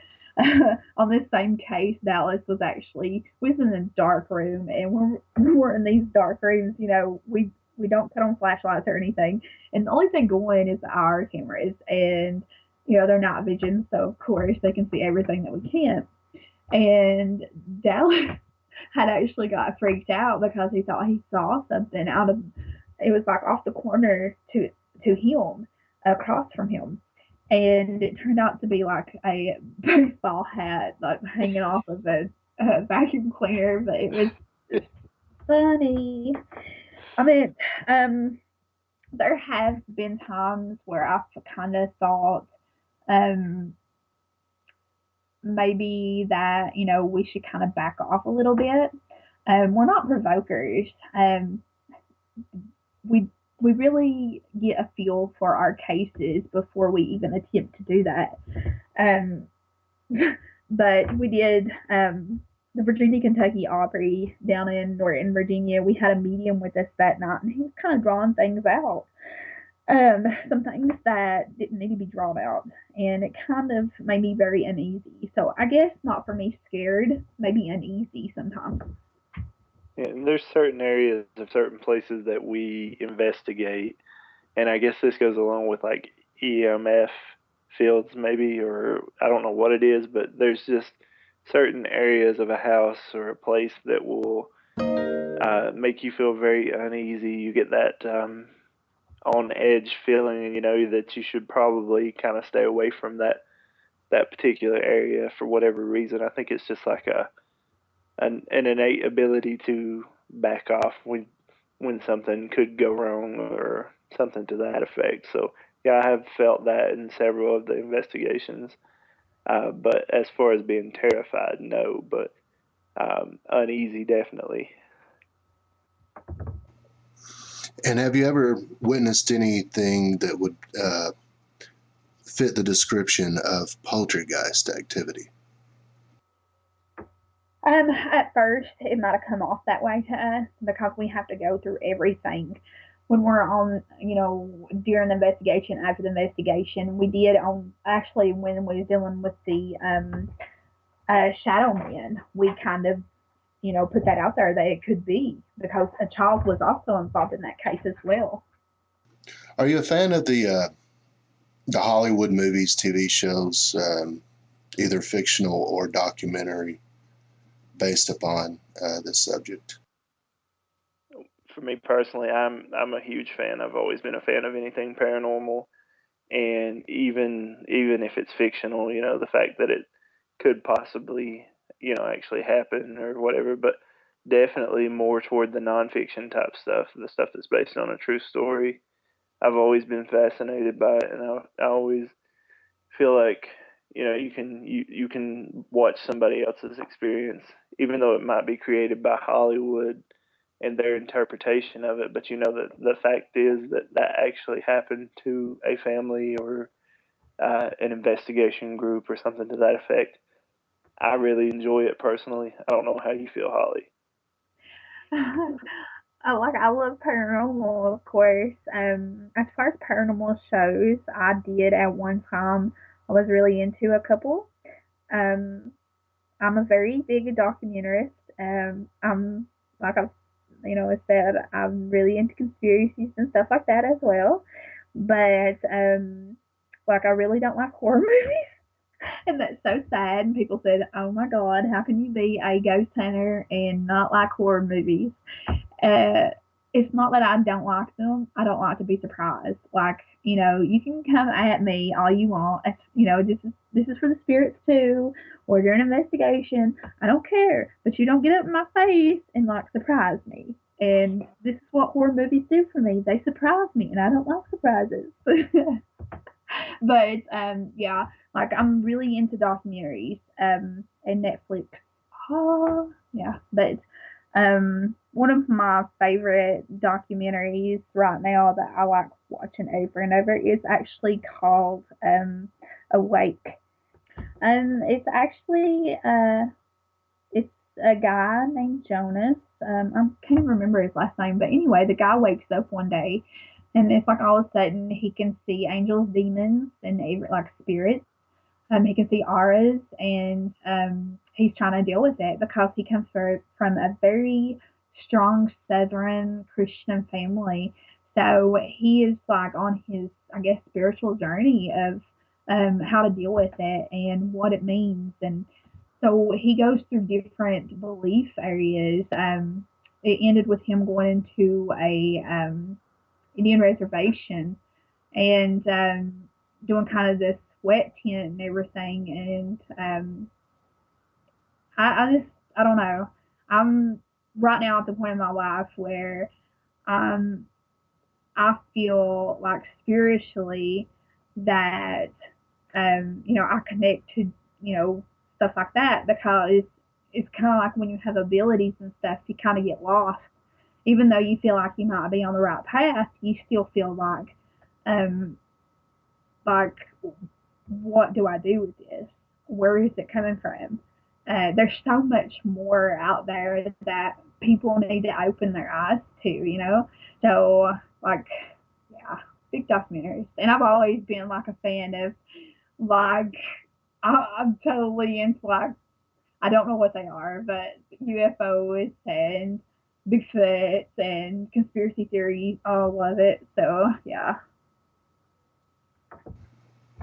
on this same case, Dallas was in a dark room, and when we're in these dark rooms, we don't put on flashlights or anything, and the only thing going is our cameras, and they're night vision, so of course they can see everything that we can't. And Dallas had actually got freaked out because he thought he saw something it was like off the corner to him, across from him. And it turned out to be like a baseball hat, like hanging off of a vacuum cleaner, but it was funny. I mean, there have been times where I've kind of thought, maybe that, we should kind of back off a little bit. We're not provokers. We really get a feel for our cases before we even attempt to do that. But we did the Virginia-Kentucky Opry down in Norton, Virginia. We had a medium with us that night, and he was kind of drawing things out. Some things that didn't need to be drawn out, and it kind of made me very uneasy. So I guess not for me scared, maybe uneasy sometimes. Yeah, and there's certain areas of certain places that we investigate, and I guess this goes along with like EMF fields maybe, or I don't know what it is, but there's just certain areas of a house or a place that will make you feel very uneasy. You get that on edge feeling, that you should probably kind of stay away from that particular area for whatever reason. I think it's just like an innate ability to back off when something could go wrong or something to that effect. So yeah, I have felt that in several of the investigations. But as far as being terrified, no, but uneasy, definitely. And have you ever witnessed anything that would fit the description of poltergeist activity? At first, it might have come off that way to us because we have to go through everything. When we're on, during the investigation, after the investigation, we did actually when we were dealing with the Shadow Man, we kind of put that out there that it could be, because a child was also involved in that case as well. Are you a fan of the Hollywood movies, TV shows, either fictional or documentary, based upon this subject? For me personally, I'm a huge fan. I've always been a fan of anything paranormal, and even if it's fictional, the fact that it could possibly actually happen or whatever, but definitely more toward the nonfiction type stuff, the stuff that's based on a true story. I've always been fascinated by it, and I always feel like you can watch somebody else's experience, even though it might be created by Hollywood and their interpretation of it, but that the fact is that that actually happened to a family or an investigation group or something to that effect. I really enjoy it personally. I don't know how you feel, Holly. I love paranormal, of course. As far as paranormal shows, I did at one time. I was really into a couple. Um, I'm a very big documentarist. I'm like I've said, I'm really into conspiracies and stuff like that as well. But I really don't like horror movies. And that's so sad. And people said, "Oh my God, how can you be a ghost hunter and not like horror movies?" Uh, it's not that I don't like them. I don't like to be surprised. You can come at me all you want. This is for the spirits too, or during an investigation. I don't care, but you don't get up in my face and surprise me. And this is what horror movies do for me. They surprise me, and I don't like surprises. But yeah, I'm really into documentaries and Netflix. Oh yeah, but one of my favorite documentaries right now that I like watching over and over is actually called Awake. It's actually it's a guy named Jonas. I can't remember his last name, but anyway, the guy wakes up one day, and it's all of a sudden he can see angels, demons, and spirits. He can see auras, and he's trying to deal with it because he comes from a very strong Southern Christian family. So he is on his, I guess, spiritual journey of how to deal with it and what it means. And so he goes through different belief areas. It ended with him going into a Indian reservation and doing kind of this sweat tent and everything. And I don't know. I'm right now at the point in my life where I feel spiritually that I connect to stuff like that, because it's kind of when you have abilities and stuff, you kind of get lost. Even though you feel like you might be on the right path, you still feel um, like what do I do with this? Where is it coming from? There's so much more out there that people need to open their eyes to. So, yeah, big documentaries. And I've always been a fan of, I'm totally into, I don't know what they are, but UFOs and Bigfoot and conspiracy theories, all love it. So, yeah.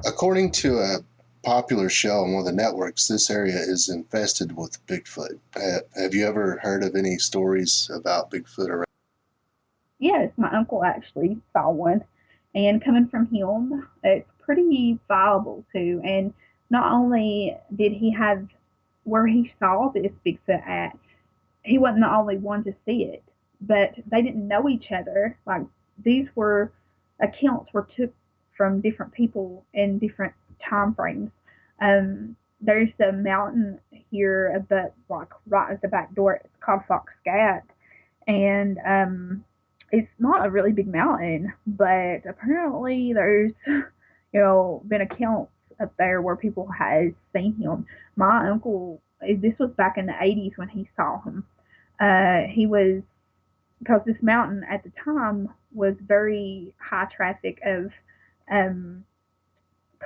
According to a popular show on one of the networks, this area is infested with Bigfoot. Have you ever heard of any stories about Bigfoot around? Yes, my uncle actually saw one. And coming from him, it's pretty viable too. And not only did he have where he saw this Bigfoot at, he wasn't the only one to see it, but they didn't know each other. These were accounts were took from different people in different time frames. There's a mountain here, but right at the back door, it's called Fox Scat, and it's not a really big mountain, but apparently there's been accounts up there where people have seen him. My uncle, this was back in the 80s when he saw him. He was, because this mountain at the time was very high traffic of um,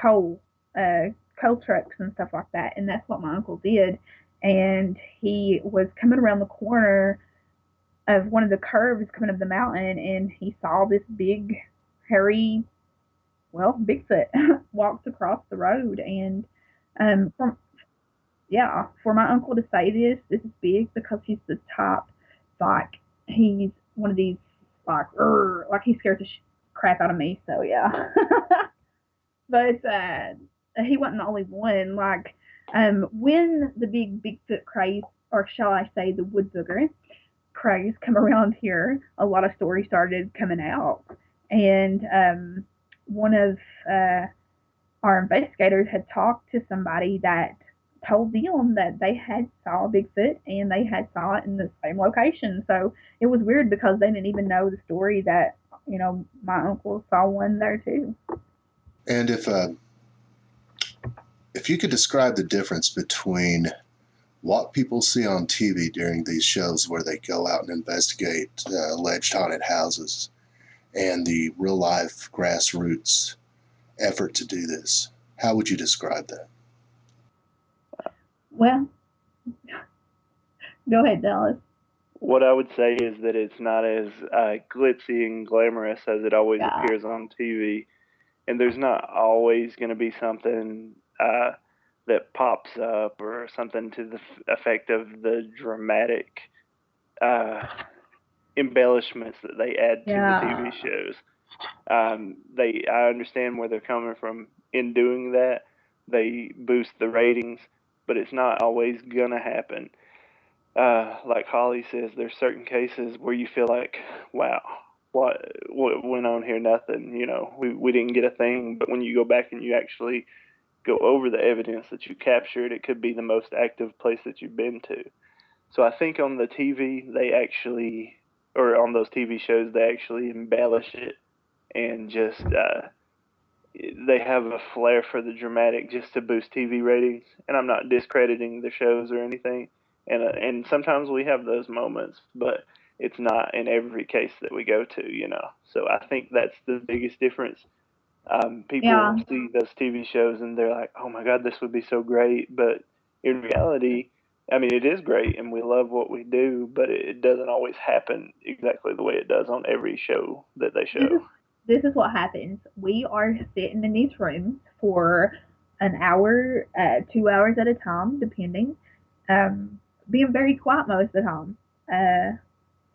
coal, coal trucks and stuff like that, and that's what my uncle did. and he was coming around the corner of one of the curves coming up the mountain, and he saw this big, hairy, well, Bigfoot walks across the road. And from yeah, for my uncle to say this is big because he's the top, like he's one of these like he scares the crap out of me. So yeah, but he wasn't the only one. Like when the big Bigfoot craze, or shall I say, the wood booger craze, come around here, a lot of stories started coming out, and one of our investigators had talked to somebody that told them that they had saw Bigfoot and they had saw it in the same location. So it was weird because they didn't even know the story that my uncle saw one there too. And if you could describe the difference between what people see on TV during these shows where they go out and investigate alleged haunted houses and the real life grassroots effort to do this, how would you describe that? Well, go ahead, Dallas. What I would say is that it's not as glitzy and glamorous as it always appears on TV. And there's not always going to be something that pops up or something to the effect of the dramatic embellishments that they add to the TV shows. I understand where they're coming from in doing that. They boost the ratings, but it's not always going to happen. Like Holly says, there's certain cases where you feel like, wow, what went on here? Nothing. We didn't get a thing. But when you go back and you actually go over the evidence that you captured, it could be the most active place that you've been to. So I think on the TV, on those TV shows, they actually embellish it and just they have a flair for the dramatic just to boost TV ratings. And I'm not discrediting the shows or anything. And sometimes we have those moments, but it's not in every case that we go to, So I think that's the biggest difference. People see those TV shows and they're like, oh my God, this would be so great. But in reality, I mean, it is great and we love what we do, but it doesn't always happen exactly the way it does on every show that they show. This is what happens. We are sitting in these rooms for an hour, 2 hours at a time, depending. Being very quiet most of the time.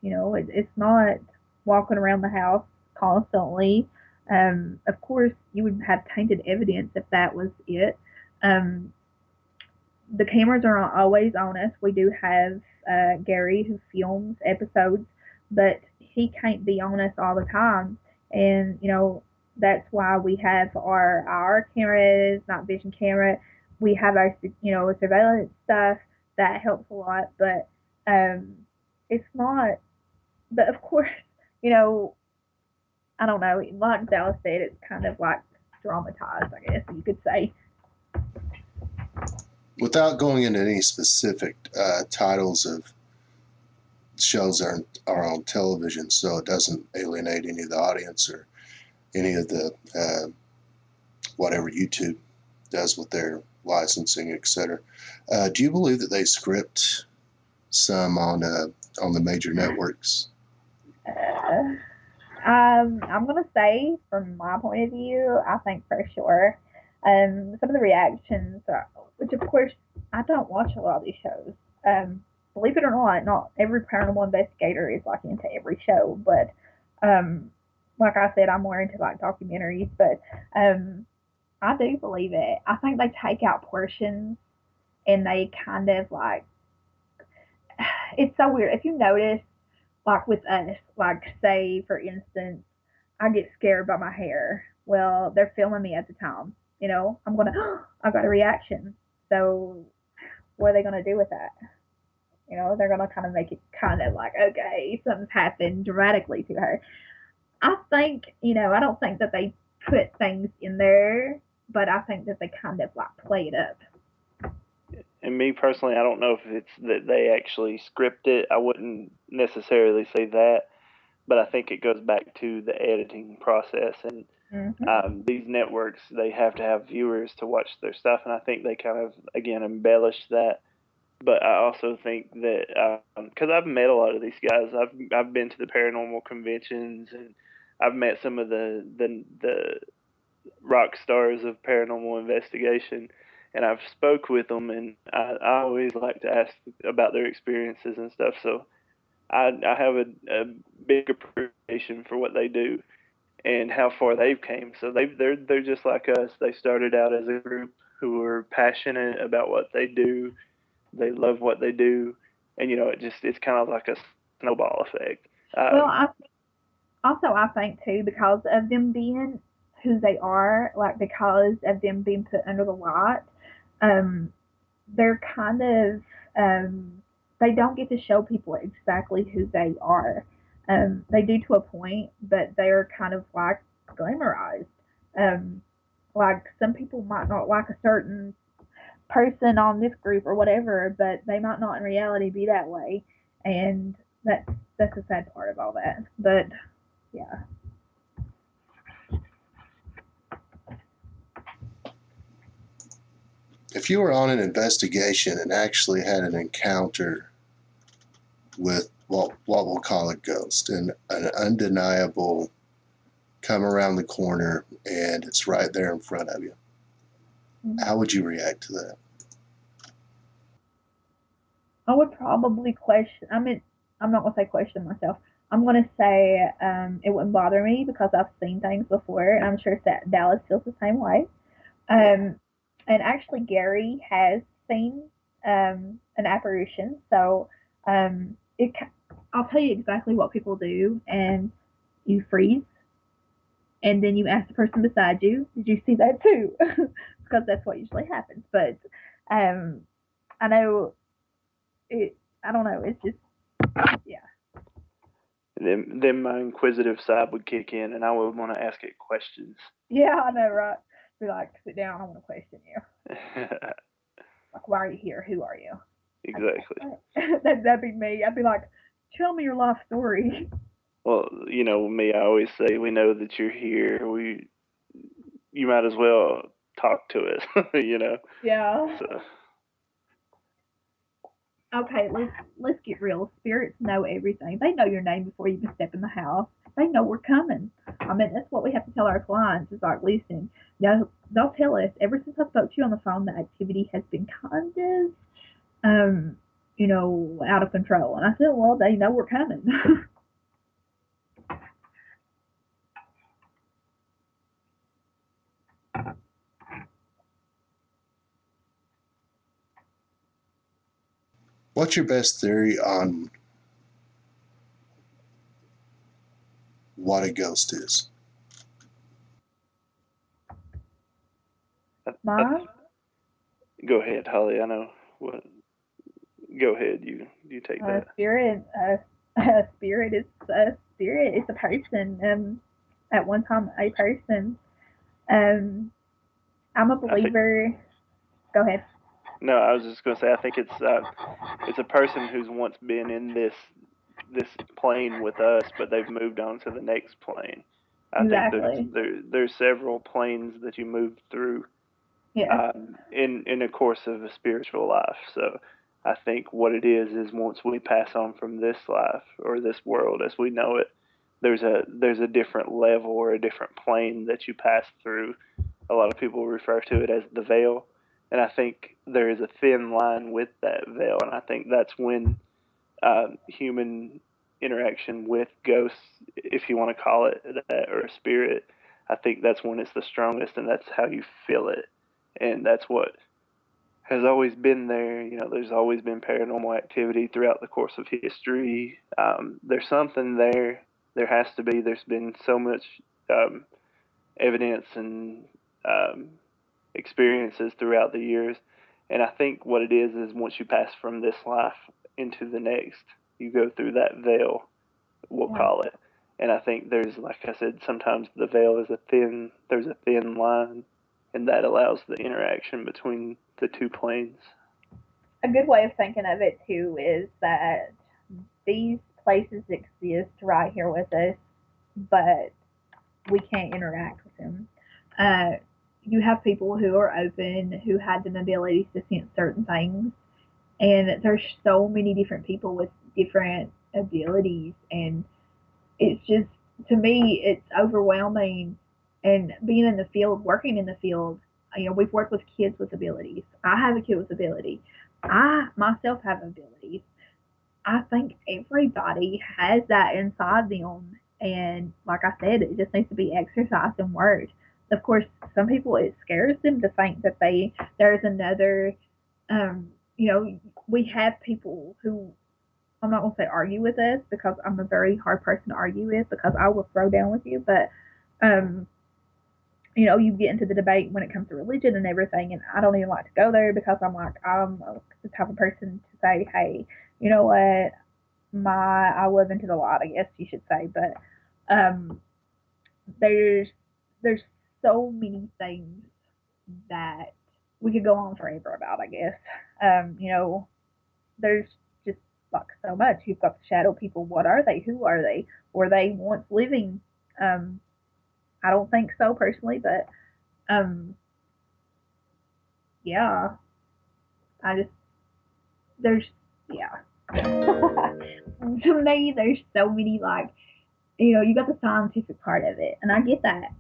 It's not walking around the house constantly. Of course, you would have tainted evidence if that was it. The cameras are not always on us. We do have Gary who films episodes, but he can't be on us all the time. And, that's why we have our cameras, night vision camera. We have our, surveillance stuff. That helps a lot, but it's not. But of course, I don't know. Like Dallas said, it's kind of like dramatized, I guess you could say. Without going into any specific titles of shows that are on television, so it doesn't alienate any of the audience or any of the whatever YouTube does with their licensing, etc. Do you believe that they script some on the major networks? I'm gonna say, from my point of view, I think for sure. Some of the reactions, which of course I don't watch a lot of these shows. Believe it or not every paranormal investigator is like into every show, but like I said, I'm more into like documentaries. But I do believe it. I think they take out portions and they kind of like, it's so weird. If you notice, like with us, like say for instance, I get scared by my hair. Well, they're filming me at the time. I'm gonna, I got a reaction. So what are they gonna do with that? They're gonna kind of make it kind of like, okay, something's happened dramatically to her. I think, I don't think that they put things in there, but I think that they kind of like play it up. And me personally, I don't know if it's that they actually script it. I wouldn't necessarily say that, but I think it goes back to the editing process. And these networks, they have to have viewers to watch their stuff, and I think they kind of, again, embellish that but I also think that because I've met a lot of these guys, I've been to the paranormal conventions, and I've met some of the rock stars of paranormal investigation, and I've spoke with them, and I always like to ask about their experiences and stuff. So I have a big appreciation for what they do and how far they've came. So they're just like us. They started out as a group who were passionate about what they do. They love what they do, and it's kind of like a snowball effect. Well, I think too, because of them being who they are, like because of them being put under the light, um, they're kind of they don't get to show people exactly who they are. They do to a point, but they're kind of like glamorized. Um, like some people might not like a certain person on this group or whatever, but they might not in reality be that way, and that's the sad part of all that. But yeah. If you were on an investigation and actually had an encounter with what we'll call a ghost, and an undeniable come around the corner and it's right there in front of you, how would you react to that? I would probably question. I mean, I'm not gonna say question myself. I'm gonna say it wouldn't bother me because I've seen things before, and I'm sure that Dallas feels the same way. Um, and actually, Gary has seen an apparition, so it. I'll tell you exactly what people do, and you freeze, and then you ask the person beside you, "Did you see that too?" Because that's what usually happens. But um, I know it. I don't know. It's just yeah. Then my inquisitive side would kick in, and I would want to ask it questions. Yeah, I know, right? Be like, sit down. I want to question you. Like, why are you here? Who are you? Exactly. That'd be me. I'd be like, tell me your life story. Well, me, I always say, we know that you're here. You might as well talk to us, Yeah. So. Okay, let's get real. Spirits know everything. They know your name before you even step in the house. They know we're coming. I mean, that's what we have to tell our clients. Is like, listen, they'll tell us. Ever since I spoke to you on the phone, the activity has been kind of, out of control. And I said, well, they know we're coming. What's your best theory on what a ghost is? Mine? Go ahead, Holly. I know what. Go ahead. You take that. Spirit. A spirit is a spirit. It's a person. At one time, a person. I'm a believer. Go ahead. No, I was just going to say, I think it's a person who's once been in this plane with us, but they've moved on to the next plane. I Exactly. think there's several planes that you move through Yeah. in a course of a spiritual life. So I think what it is once we pass on from this life or this world as we know it, there's a different level or a different plane that you pass through. A lot of people refer to it as the veil, and I think there is a thin line with that veil, and I think that's when human interaction with ghosts, if you want to call it that, or a spirit, I think that's when it's the strongest, and that's how you feel it, and that's what has always been there. There's always been paranormal activity throughout the course of history. There's something there. There has to be. There's been so much evidence and experiences throughout the years. And I think what it is once you pass from this life into the next, you go through that veil, we'll call it. And I think there's, like I said, sometimes the veil is there's a thin line, and that allows the interaction between the two planes. A good way of thinking of it too is that these places exist right here with us, but we can't interact with them. You have people who are open, who have the ability to sense certain things, And there's so many different people with different abilities, and it's just, to me, it's overwhelming. And being in the field, working in the field, we've worked with kids with abilities. I have a kid with ability. I myself have abilities. I think everybody has that inside them. And like I said, it just needs to be exercised and worked. Of course, some people, it scares them to think that there's another, um, we have people who, I'm not going to say argue with us, because I'm a very hard person to argue with, because I will throw down with you. But, um, you get into the debate when it comes to religion and everything, and I don't even like to go there, because I'm the type of person to say, hey, you know what, I live into the light, I guess you should say. But um, there's there's so many things that we could go on forever about, I guess. There's just like so much. You've got the shadow people. What are they? Who are they? Were they once living? Um, I don't think so personally, but um, yeah, I just there's yeah. To me, there's so many, like, you got the scientific part of it, and I get that,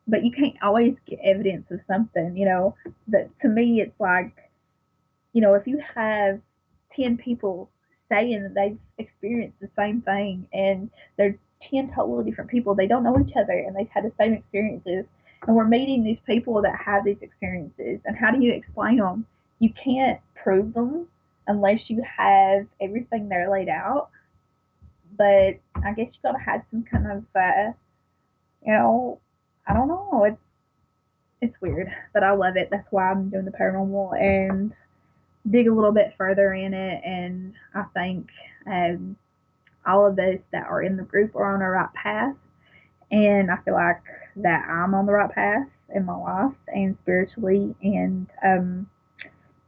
but you can't always get evidence of something. That, to me, it's like, if you have 10 people saying that they've experienced the same thing, and they're 10 totally different people, they don't know each other, and they've had the same experiences, and we're meeting these people that have these experiences, and how do you explain them? You can't prove them unless you have everything there laid out. But I guess you gotta have some kind of, I don't know. It's weird, but I love it. That's why I'm doing the paranormal, and dig a little bit further in it. And I think all of those that are in the group are on the right path, and I feel like that I'm on the right path in my life and spiritually, and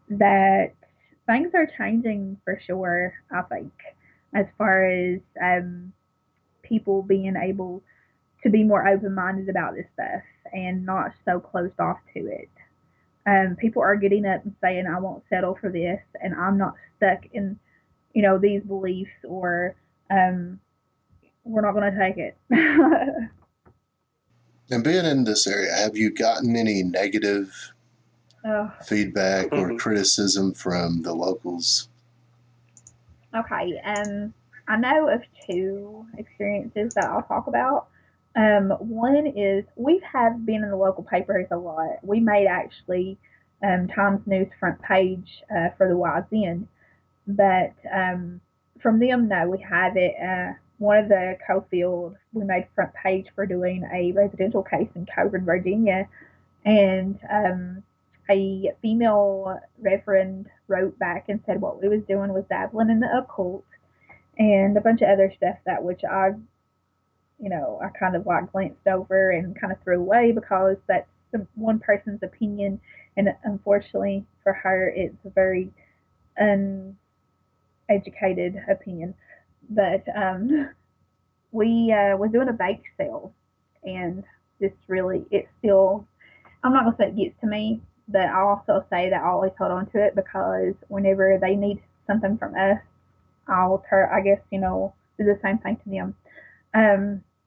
that things are changing for sure. I think, as far as people being able to be more open-minded about this stuff and not so closed off to it. People are getting up and saying, I won't settle for this, and I'm not stuck in, these beliefs, or we're not going to take it. And being in this area, have you gotten any negative feedback or criticism from the locals? Okay, I know of two experiences that I'll talk about. One is, we have been in the local papers a lot. We made, actually, Times News front page for the YZN, but from them, no, we haven't. One of the Cofield, we made front page for doing a residential case in Coburn, Virginia, and a female reverend wrote back and said what we was doing was dabbling in the occult and a bunch of other stuff, that which I kind of like glanced over and kind of threw away, because that's one person's opinion, and unfortunately for her, it's a very uneducated opinion. But we was doing a bake sale, and it still, I'm not gonna say it gets to me, but I'll also say that I always hold on to it, because whenever they need something from us, I guess, do the same thing to them.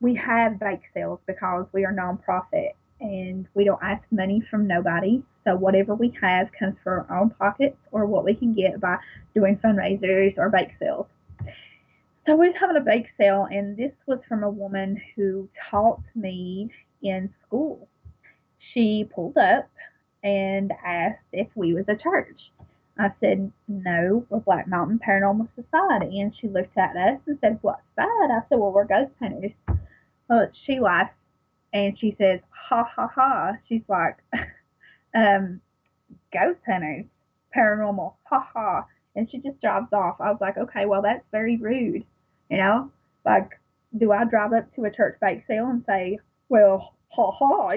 We have bake sales because we are nonprofit, and we don't ask money from nobody. So whatever we have comes from our own pockets, or what we can get by doing fundraisers or bake sales. So we was having a bake sale, and this was from a woman who taught me in school. She pulled up and asked if we was a church. I said, no, we're Black Mountain Paranormal Society. And she looked at us and said, what's that? I said, well, we're ghost hunters. Well, she laughed, and she says, ha, ha, ha. She's like, ghost hunters, paranormal, ha, ha. And she just drives off. I was like, okay, well, that's very rude. Like, do I drive up to a church bake sale and say, well, ha, ha,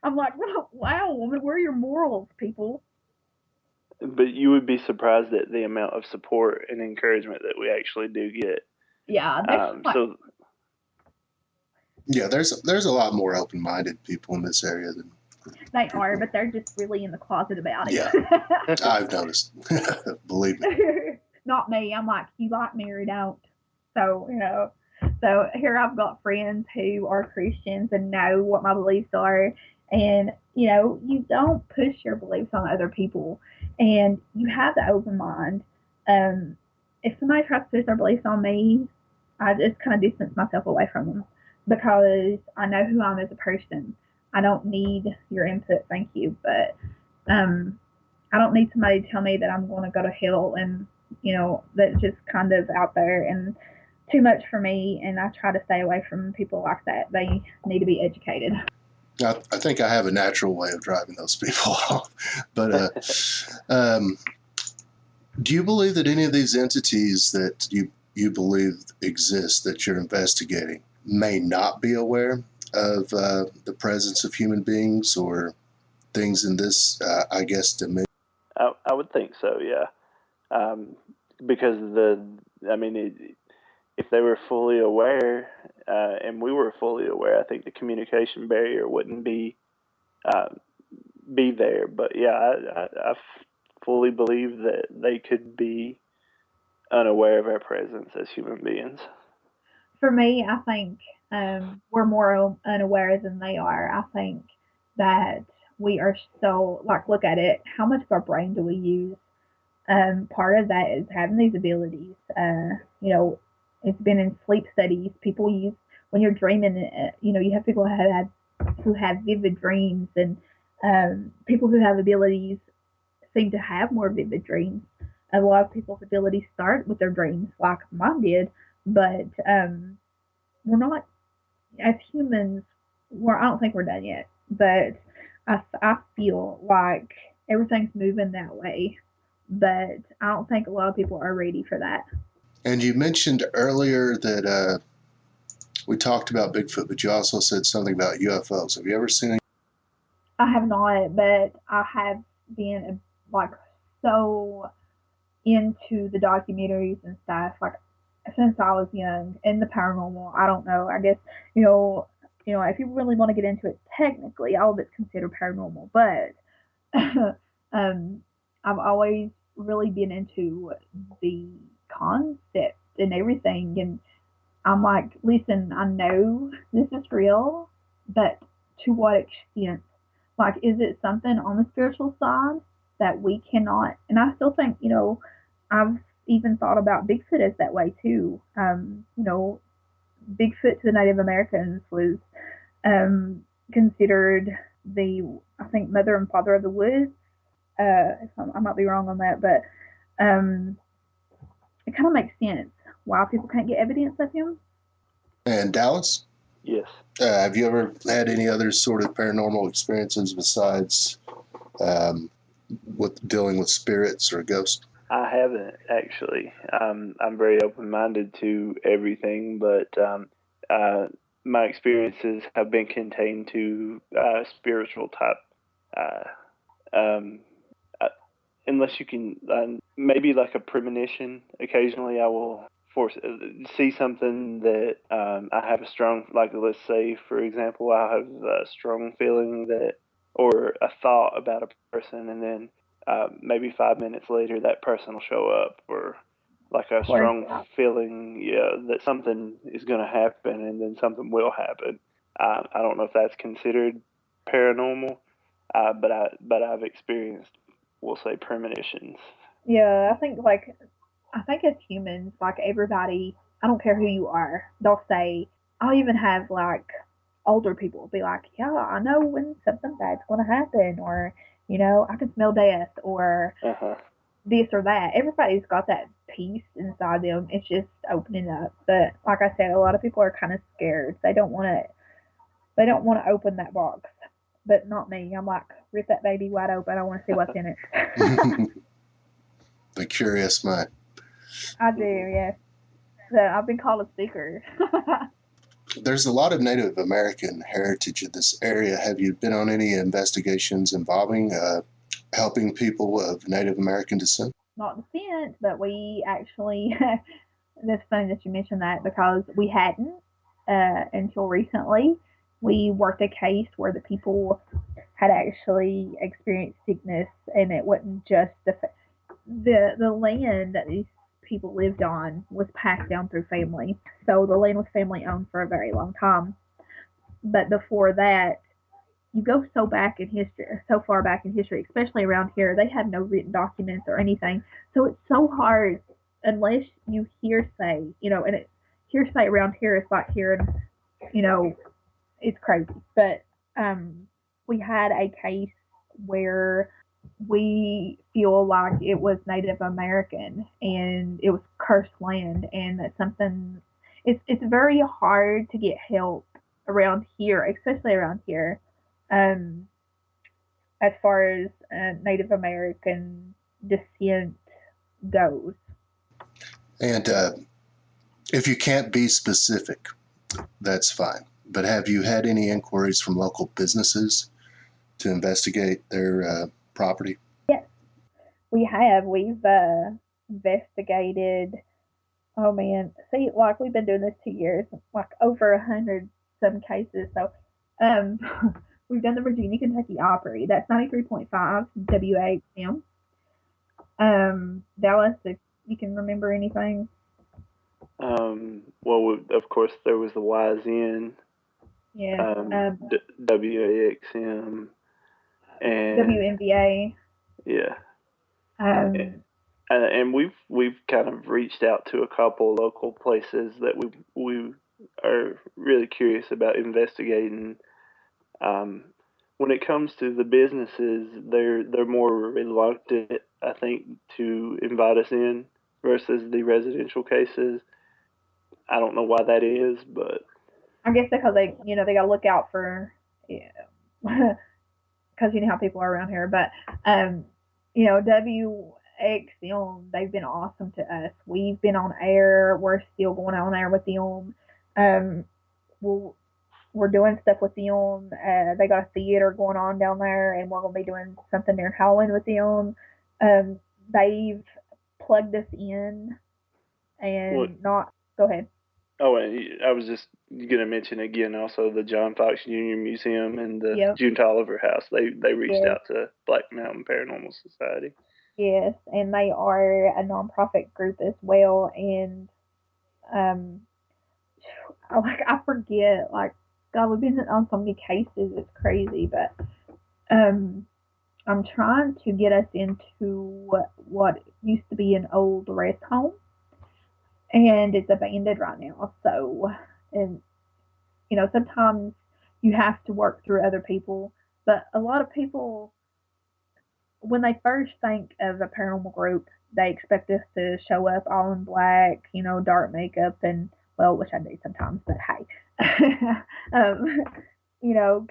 I'm like, wow, woman, where are your morals, people? But you would be surprised at the amount of support and encouragement that we actually do get. Yeah. Yeah, there's a lot more open-minded people in this area than They are, but they're just really in the closet about it. Yeah, I've noticed. Believe me. Not me. I'm like, you like me or you don't. So, so here I've got friends who are Christians and know what my beliefs are. And, you don't push your beliefs on other people. And you have the open mind. If somebody tries to push their beliefs on me, I just kind of distance myself away from them because I know who I am as a person. I don't need your input, thank you. But I don't need somebody to tell me that I'm going to go to hell and, that's just kind of out there and too much for me. And I try to stay away from people like that. They need to be educated. I think I have a natural way of driving those people off. But do you believe that any of these entities that you believe exist that you're investigating may not be aware of the presence of human beings or things in this, I guess, dimension? I would think so, yeah. Because if they were fully aware, and we were fully aware, I think the communication barrier wouldn't be there. But yeah, I fully believe that they could be unaware of our presence as human beings. For me, I think we're more unaware than they are. I think that we are so, look at it. How much of our brain do we use? Part of that is having these abilities. It's been in sleep studies. People use, when you're dreaming, you have people who have vivid dreams, and people who have abilities seem to have more vivid dreams. A lot of people's abilities start with their dreams, like mine did, but we're not, as humans, I don't think we're done yet, but I feel like everything's moving that way, but I don't think a lot of people are ready for that. And you mentioned earlier that we talked about Bigfoot, but you also said something about UFOs. Have you ever seen any? I have not, but I have been so into the documentaries and stuff since I was young, and the paranormal. I don't know. I guess if you really want to get into it, technically, all of it's considered paranormal. But I've always really been into the concept and everything, and I'm like, listen, I know this is real, but to what extent? Is it something on the spiritual side that we cannot? And I still think, I've even thought about Bigfoot as that way too. Bigfoot to the Native Americans was considered I think, mother and father of the woods. I might be wrong on that, but it kind of makes sense why people can't get evidence of him. And Dallas? Yes. Have you ever had any other sort of paranormal experiences besides with dealing with spirits or ghosts? I haven't, actually. I'm very open-minded to everything, but my experiences have been contained to spiritual type. Unless you can, maybe like a premonition. Occasionally I will see something that I have a strong, let's say, for example, I have a strong feeling that, or a thought about a person, and then maybe 5 minutes later that person will show up, or like a strong feeling, that something is going to happen, and then something will happen. I don't know if that's considered paranormal, but I've experienced, we'll say, premonitions. Yeah, I think as humans, everybody, I don't care who you are, they'll say, I'll even have older people be like, yeah, I know when something bad's going to happen, or, I can smell death, or this or that. Everybody's got that piece inside them. It's just opening up. But like I said, a lot of people are kind of scared. They don't want to open that box. But not me. I'm like, rip that baby wide open. I want to see what's in it. The curious mind. I do, yes. So I've been called a seeker. There's a lot of Native American heritage in this area. Have you been on any investigations involving helping people of Native American descent? Not descent, but we actually, it's funny that you mentioned that, because we hadn't until recently. We worked a case where the people had actually experienced sickness, and it wasn't just the land that these people lived on was passed down through family. So the land was family owned for a very long time. But before that, you go so far back in history, especially around here, they have no written documents or anything. So it's so hard unless you hearsay, and hearsay around here is like hearing, you know, it's crazy. But we had a case where we feel like it was Native American and it was cursed land, and that's something. It's very hard to get help around here, especially around here, um, as far as Native American descent goes. And if you can't be specific, that's fine. But have you had any inquiries from local businesses to investigate their property? Yes, we have. We've investigated. Oh man, see, like we've been doing this 2 years, like over 100 some cases. So, um, we've done the Virginia Kentucky Opry. That's 93.5 WAXM. Dallas, if you can remember anything. Well, of course, there was the YZN, Yeah. WAXM, and WNBA. yeah, Um, and we've kind of reached out to a couple local places that we are really curious about investigating. When it comes to the businesses, they're more reluctant, I think, to invite us in versus the residential cases. I don't know why that is, but I guess because they got to look out for, because how people are around here. But WXM, they've been awesome to us. We've been on air. We're still going on air with them. Um, we'll, we're doing stuff with them. They got a theater going on down there, and we're gonna be doing something during Halloween with them. They've plugged us in, what? and not go ahead. Oh, and I was just going to mention again also the John Fox Union Museum and the Yep. June Tolliver House. They reached Yes. out to Black Mountain Paranormal Society. Yes, and they are a nonprofit group as well. And um, I forget, like, God, we've been on so many cases, it's crazy. But um, I'm trying to get us into what used to be an old rest home, and it's abandoned right now. So, and sometimes you have to work through other people, but a lot of people, when they first think of a paranormal group, they expect us to show up all in black, dark makeup, and well, which I do sometimes, but hey, um,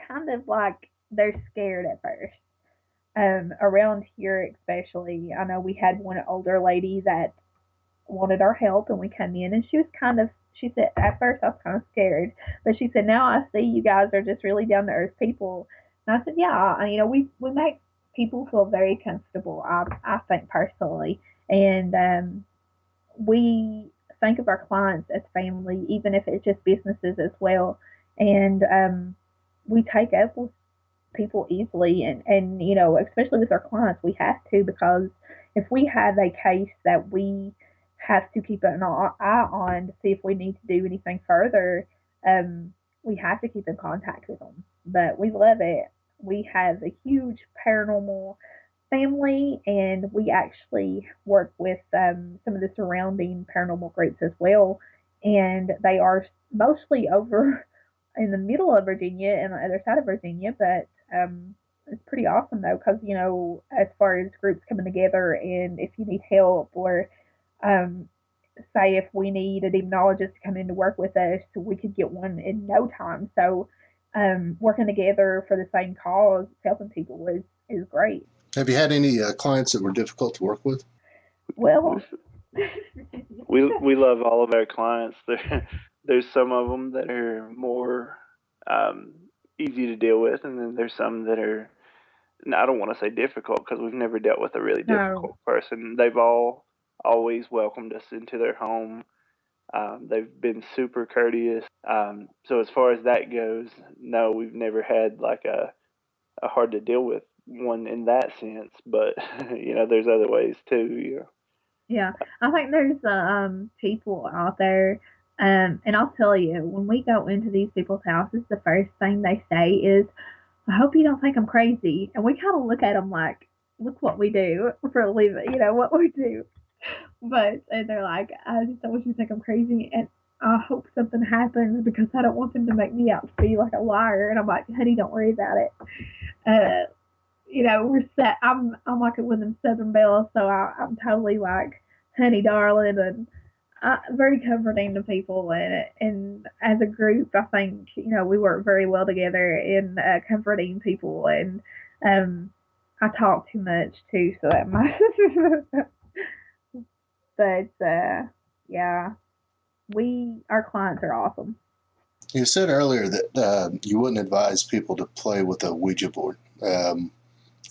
kind of like they're scared at first. Around here, especially, I know we had one older lady that wanted our help, and we come in, and she said, at first I was kind of scared, but she said, now I see you guys are just really down to earth people. And I said, yeah, we make people feel very comfortable, I think personally. And we think of our clients as family, even if it's just businesses as well. And we take up with people easily, and especially with our clients, we have to, because if we have a case that we have to keep an eye on to see if we need to do anything further, we have to keep in contact with them. But we love it. We have a huge paranormal family, and we actually work with some of the surrounding paranormal groups as well. And they are mostly over in the middle of Virginia and the other side of Virginia, but it's pretty awesome though, because as far as groups coming together, and if you need help, or um, say if we need a demonologist to come in to work with us, we could get one in no time. So working together for the same cause, helping people is great. Have you had any clients that were difficult to work with? Well, we love all of our clients. There's some of them that are more easy to deal with, and then there's some that are, I don't want to say difficult, because we've never dealt with a really difficult person. They've all always welcomed us into their home. They've been super courteous. So as far as that goes, no, we've never had like a hard to deal with one in that sense, but there's other ways too. Yeah, I think there's people out there, and I'll tell you, when we go into these people's houses, the first thing they say is, "I hope you don't think I'm crazy," and we kind of look at them like, "Look what we do for a living, what we do." But and they're like, "I just don't want you to think I'm crazy, and I hope something happens because I don't want them to make me out to be like a liar." And I'm like, "Honey, don't worry about it." Uh, we're set. I'm like one of them Southern bells, so I'm totally like, honey, darling, and very comforting to people. And as a group, I think we work very well together in comforting people. And I talk too much too, so that might. But yeah, our clients are awesome. You said earlier that you wouldn't advise people to play with a Ouija board.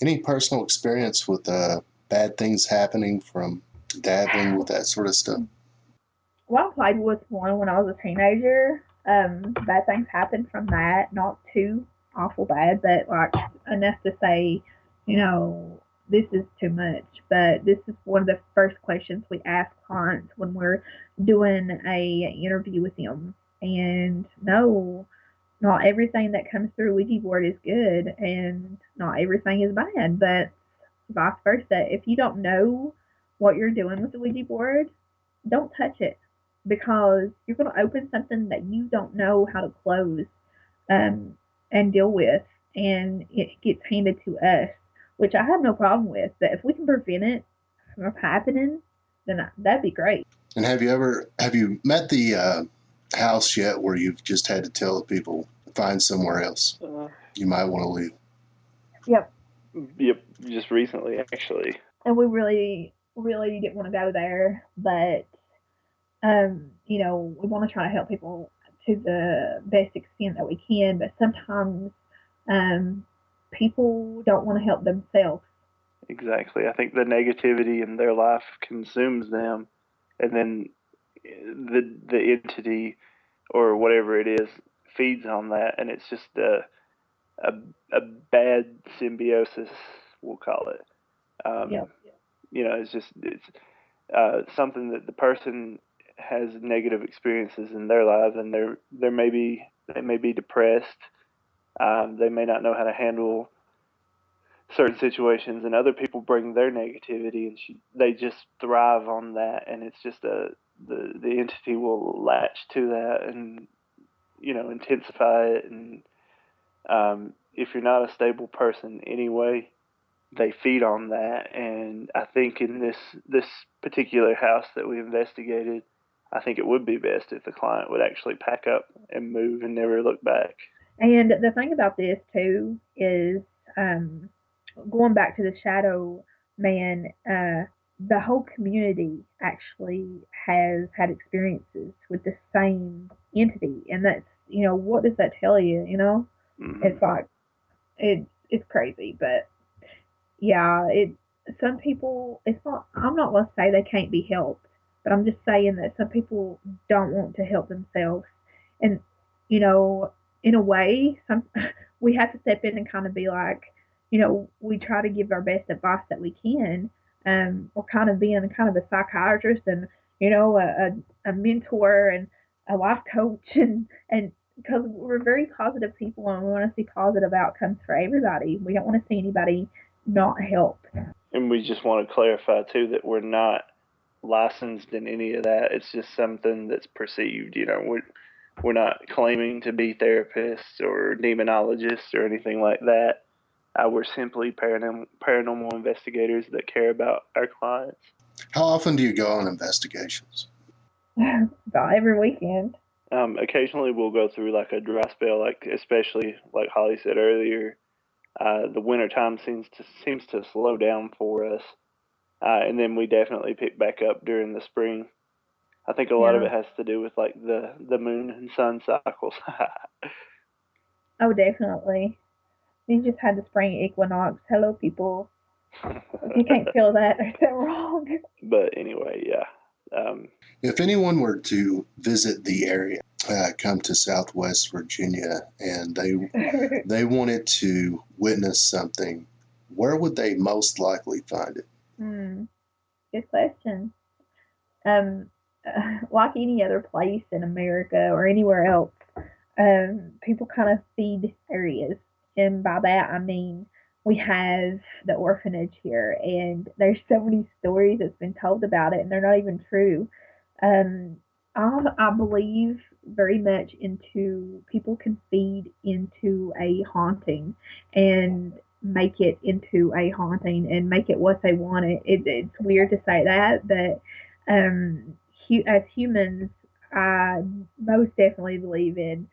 Any personal experience with bad things happening from dabbling with that sort of stuff? Well, I played with one when I was a teenager. Bad things happened from that. Not too awful bad, but like enough to say, this is too much. But this is one of the first questions we ask clients when we're doing a interview with them. And no, not everything that comes through Ouija board is good, and not everything is bad, but vice versa. If you don't know what you're doing with the Ouija board, don't touch it, because you're going to open something that you don't know how to close and deal with, and it gets handed to us, which I have no problem with. But if we can prevent it from happening, then that'd be great. And have you met the house yet where you've just had to tell people to find somewhere else? You might want to leave. Yep, just recently, actually. And we really, really didn't want to go there, but we want to try to help people to the best extent that we can, but sometimes people don't want to help themselves. Exactly. I think the negativity in their life consumes them, and then the entity or whatever it is feeds on that, and it's just a bad symbiosis, we'll call it. It's something that the person has negative experiences in their lives, and they may be depressed. They may not know how to handle certain situations, and other people bring their negativity, and they just thrive on that, and it's just the entity will latch to that and intensify it. And if you're not a stable person anyway, they feed on that. And I think in this particular house that we investigated, I think it would be best if the client would actually pack up and move and never look back. And the thing about this too is, going back to the shadow man, the whole community actually has had experiences with the same entity, and that's what does that tell you? Mm-hmm. It's like it's crazy, but yeah, some people, it's not. I'm not going to say they can't be helped, but I'm just saying that some people don't want to help themselves, and in a way, we have to step in and kind of be like, we try to give our best advice that we can. We're kind of being kind of a psychiatrist and a mentor and a life coach, and because we're very positive people and we want to see positive outcomes for everybody. We don't want to see anybody not help. And we just want to clarify too that we're not licensed in any of that. It's just something that's perceived. We're not claiming to be therapists or demonologists or anything like that. We're simply paranormal investigators that care about our clients. How often do you go on investigations? About every weekend. Occasionally we'll go through like a dry spell, especially like Holly said earlier. The winter time seems to slow down for us, and then we definitely pick back up during the spring. I think a lot of it has to do with like the moon and sun cycles. Oh, definitely. You just had the spring equinox. Hello, people. If you can't feel that, there's something wrong. But anyway, yeah. If anyone were to visit the area, come to Southwest Virginia and they wanted to witness something, where would they most likely find it? Good question. Um, like any other place in America or anywhere else, people kind of feed areas. And by that, I mean, we have the orphanage here, and there's so many stories that's been told about it, and they're not even true. Um, I believe very much into people can feed into a haunting and make it into a haunting and make it what they want it's weird to say that, but um, as humans, I most definitely believe in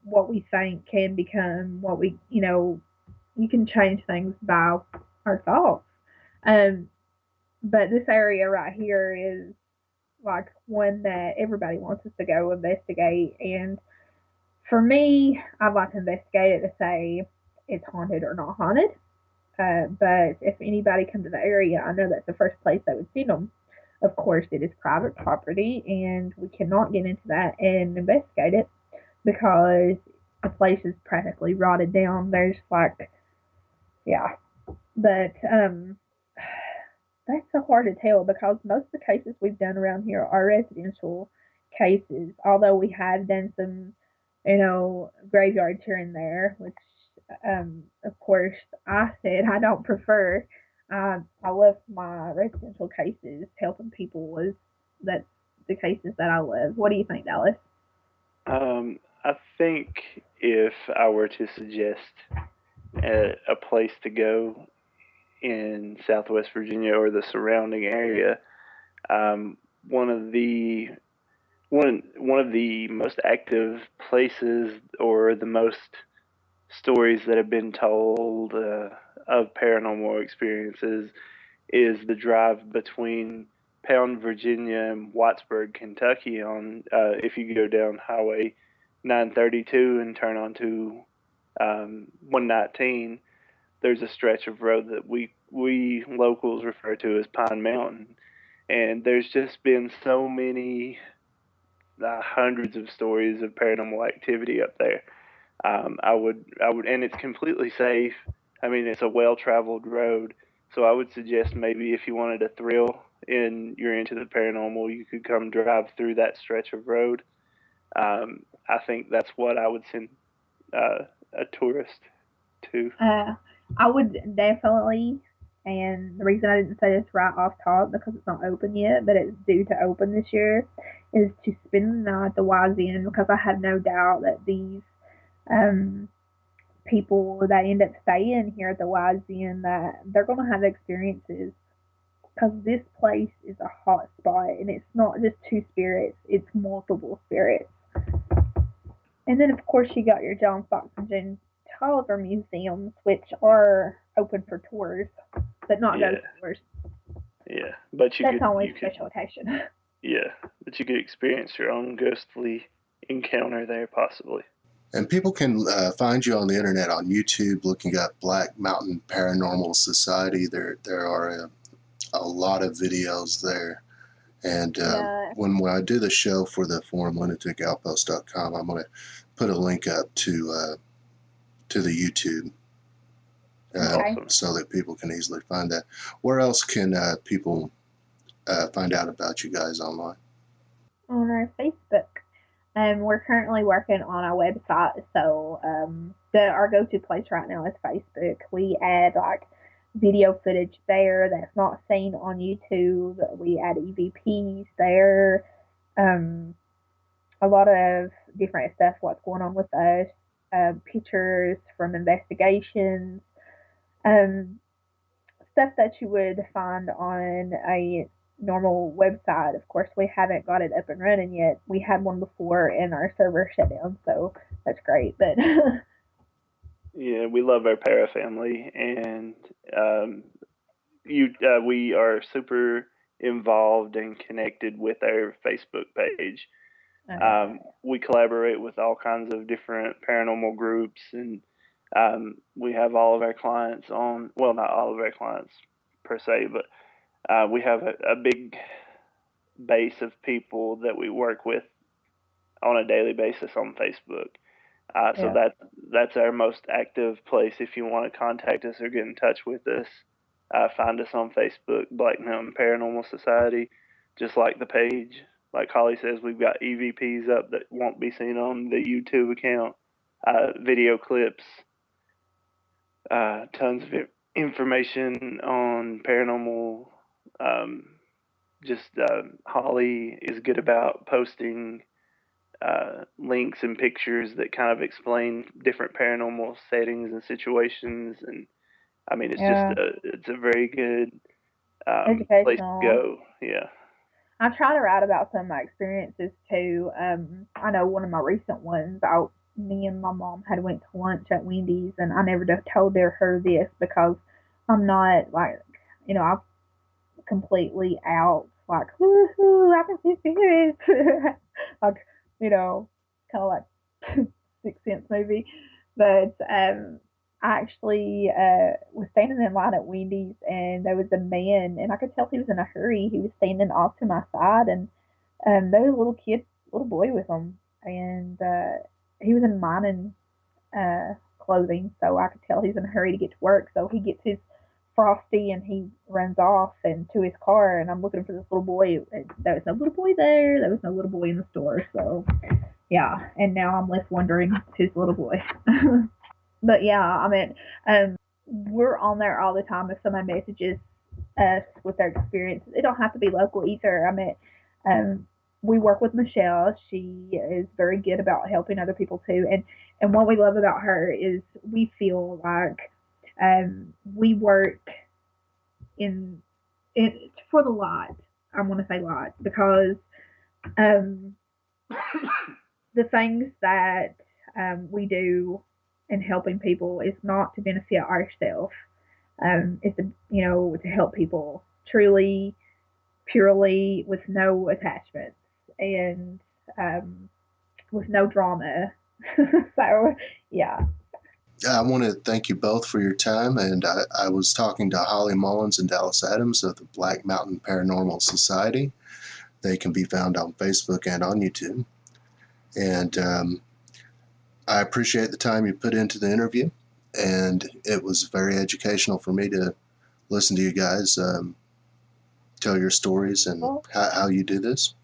what we think can become what we, you can change things by our thoughts. Um, but this area right here is like one that everybody wants us to go investigate. And for me, I'd like to investigate it to say it's haunted or not haunted. But if anybody comes to the area, I know that's the first place they would see them. Of course, it is private property, and we cannot get into that and investigate it because the place is practically rotted down. There's like, yeah, but that's so hard to tell because most of the cases we've done around here are residential cases. Although we have done some, graveyards here and there, which, of course, I said I don't prefer. I love my residential cases. Helping people was that's the cases that I love. What do you think, Dallas? I think if I were to suggest a place to go in Southwest Virginia or the surrounding area, um, one of the one of the most active places or the most stories that have been told of paranormal experiences is the drive between Pound, Virginia, and Whitesburg, Kentucky. On if you go down Highway 932 and turn onto 119, there's a stretch of road that we locals refer to as Pine Mountain, and there's just been so many hundreds of stories of paranormal activity up there. I would, and it's completely safe. I mean, it's a well-traveled road, so I would suggest maybe if you wanted a thrill and you're into the paranormal, you could come drive through that stretch of road. I think that's what I would send a tourist to. I would definitely, and the reason I didn't say this right off top because it's not open yet, but it's due to open this year, is to spend the night at the Wise Inn because I have no doubt that these um, people that end up staying here at the Wise Inn that they're going to have experiences because this place is a hot spot and it's not just two spirits, it's multiple spirits. And then, of course, you got your John Fox and Jane Tolliver museums, which are open for tours, but not ghost tours. Yeah, but that's always special occasion. Yeah, but you could experience your own ghostly encounter there, possibly. And people can find you on the internet on YouTube, looking up Black Mountain Paranormal Society. There are a lot of videos there. And when I do the show for the forum, lunaticoutpost.com, I'm going to put a link up to the YouTube so that people can easily find that. Where else can people find out about you guys online? On our Facebook. We're currently working on our website, so our go-to place right now is Facebook. We add like video footage there that's not seen on YouTube. We add EVPs there. A lot of different stuff, what's going on with us, pictures from investigations, stuff that you would find on a normal website. Of course, we haven't got it up and running yet. We had one before and our server shut down, so that's great. But yeah, we love our para family, and we are super involved and connected with our Facebook page. We collaborate with all kinds of different paranormal groups, and we have all of our clients on, well, not all of our clients per se, but we have a big base of people that we work with on a daily basis on Facebook. So Yeah. that's our most active place. If you want to contact us or get in touch with us, find us on Facebook, Black Mountain Paranormal Society. Just like the page, like Holly says, we've got EVPs up that won't be seen on the YouTube account, video clips, tons of information on paranormal. Holly is good about posting links and pictures that kind of explain different paranormal settings and situations, and I mean it's a very good place to Educational. go. Yeah. I try to write about some of my experiences too. I know one of my recent ones. Me and my mom had went to lunch at Wendy's, and I never told her this because I'm not like, I'm completely out. Like, woohoo, I can see spirits. Like, kind of like Sixth Sense movie. But I actually was standing in line at Wendy's, and there was a man, and I could tell he was in a hurry. He was standing off to my side, and there was a little boy with him, and he was in mining clothing, so I could tell he's in a hurry to get to work. So he gets his Frosty and he runs off and to his car, and I'm looking for this little boy. There was no little boy there. There was no little boy in the store. So yeah, and now I'm left wondering who's the little boy. But yeah, I mean, we're on there all the time with some of my messages with their experiences. It don't have to be local either. I mean, we work with Michelle. She is very good about helping other people too. And what we love about her is we feel like we work in it for the light. I want to say light because the things that we do in helping people is not to benefit ourselves. It's to help people truly, purely, with no attachments and with no drama. So yeah. I want to thank you both for your time, and I was talking to Holly Mullins and Dallas Adams of the Black Mountain Paranormal Society. They can be found on Facebook and on YouTube. And I appreciate the time you put into the interview, and it was very educational for me to listen to you guys tell your stories and how you do this.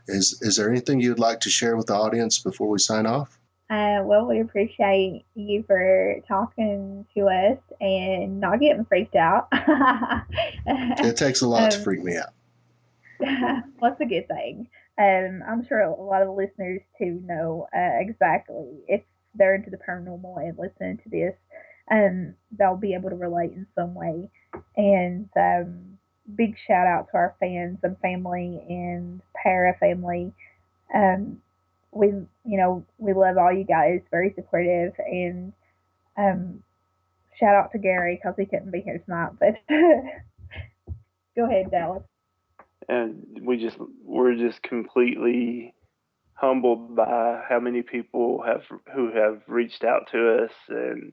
Is there anything you'd like to share with the audience before we sign off? Well, we appreciate you for talking to us and not getting freaked out. It takes a lot to freak me out. What's a good thing? I'm sure a lot of the listeners too know exactly if they're into the paranormal and listening to this, they'll be able to relate in some way. And big shout out to our fans and family and para family. We love all you guys, very supportive, and shout out to Gary because he couldn't be here tonight. But go ahead, Dallas. And we're just completely humbled by how many people who have reached out to us, and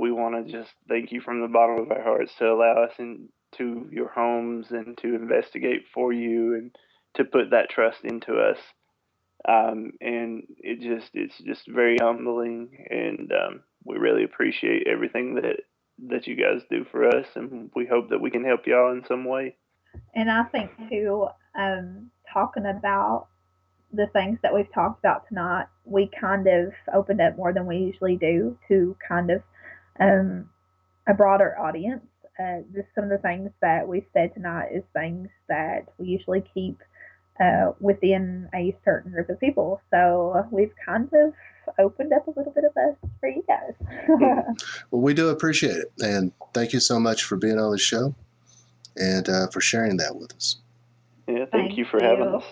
we want to just thank you from the bottom of our hearts to allow us into your homes and to investigate for you and to put that trust into us. And it's just very humbling, and we really appreciate everything that you guys do for us, and we hope that we can help y'all in some way. And I think too, talking about the things that we've talked about tonight, we kind of opened up more than we usually do to kind of a broader audience. Just some of the things that we've said tonight is things that we usually keep within a certain group of people. So we've kind of opened up a little bit of us for you guys. Well, we do appreciate it. And thank you so much for being on the show and for sharing that with us. Yeah, thank you for having us.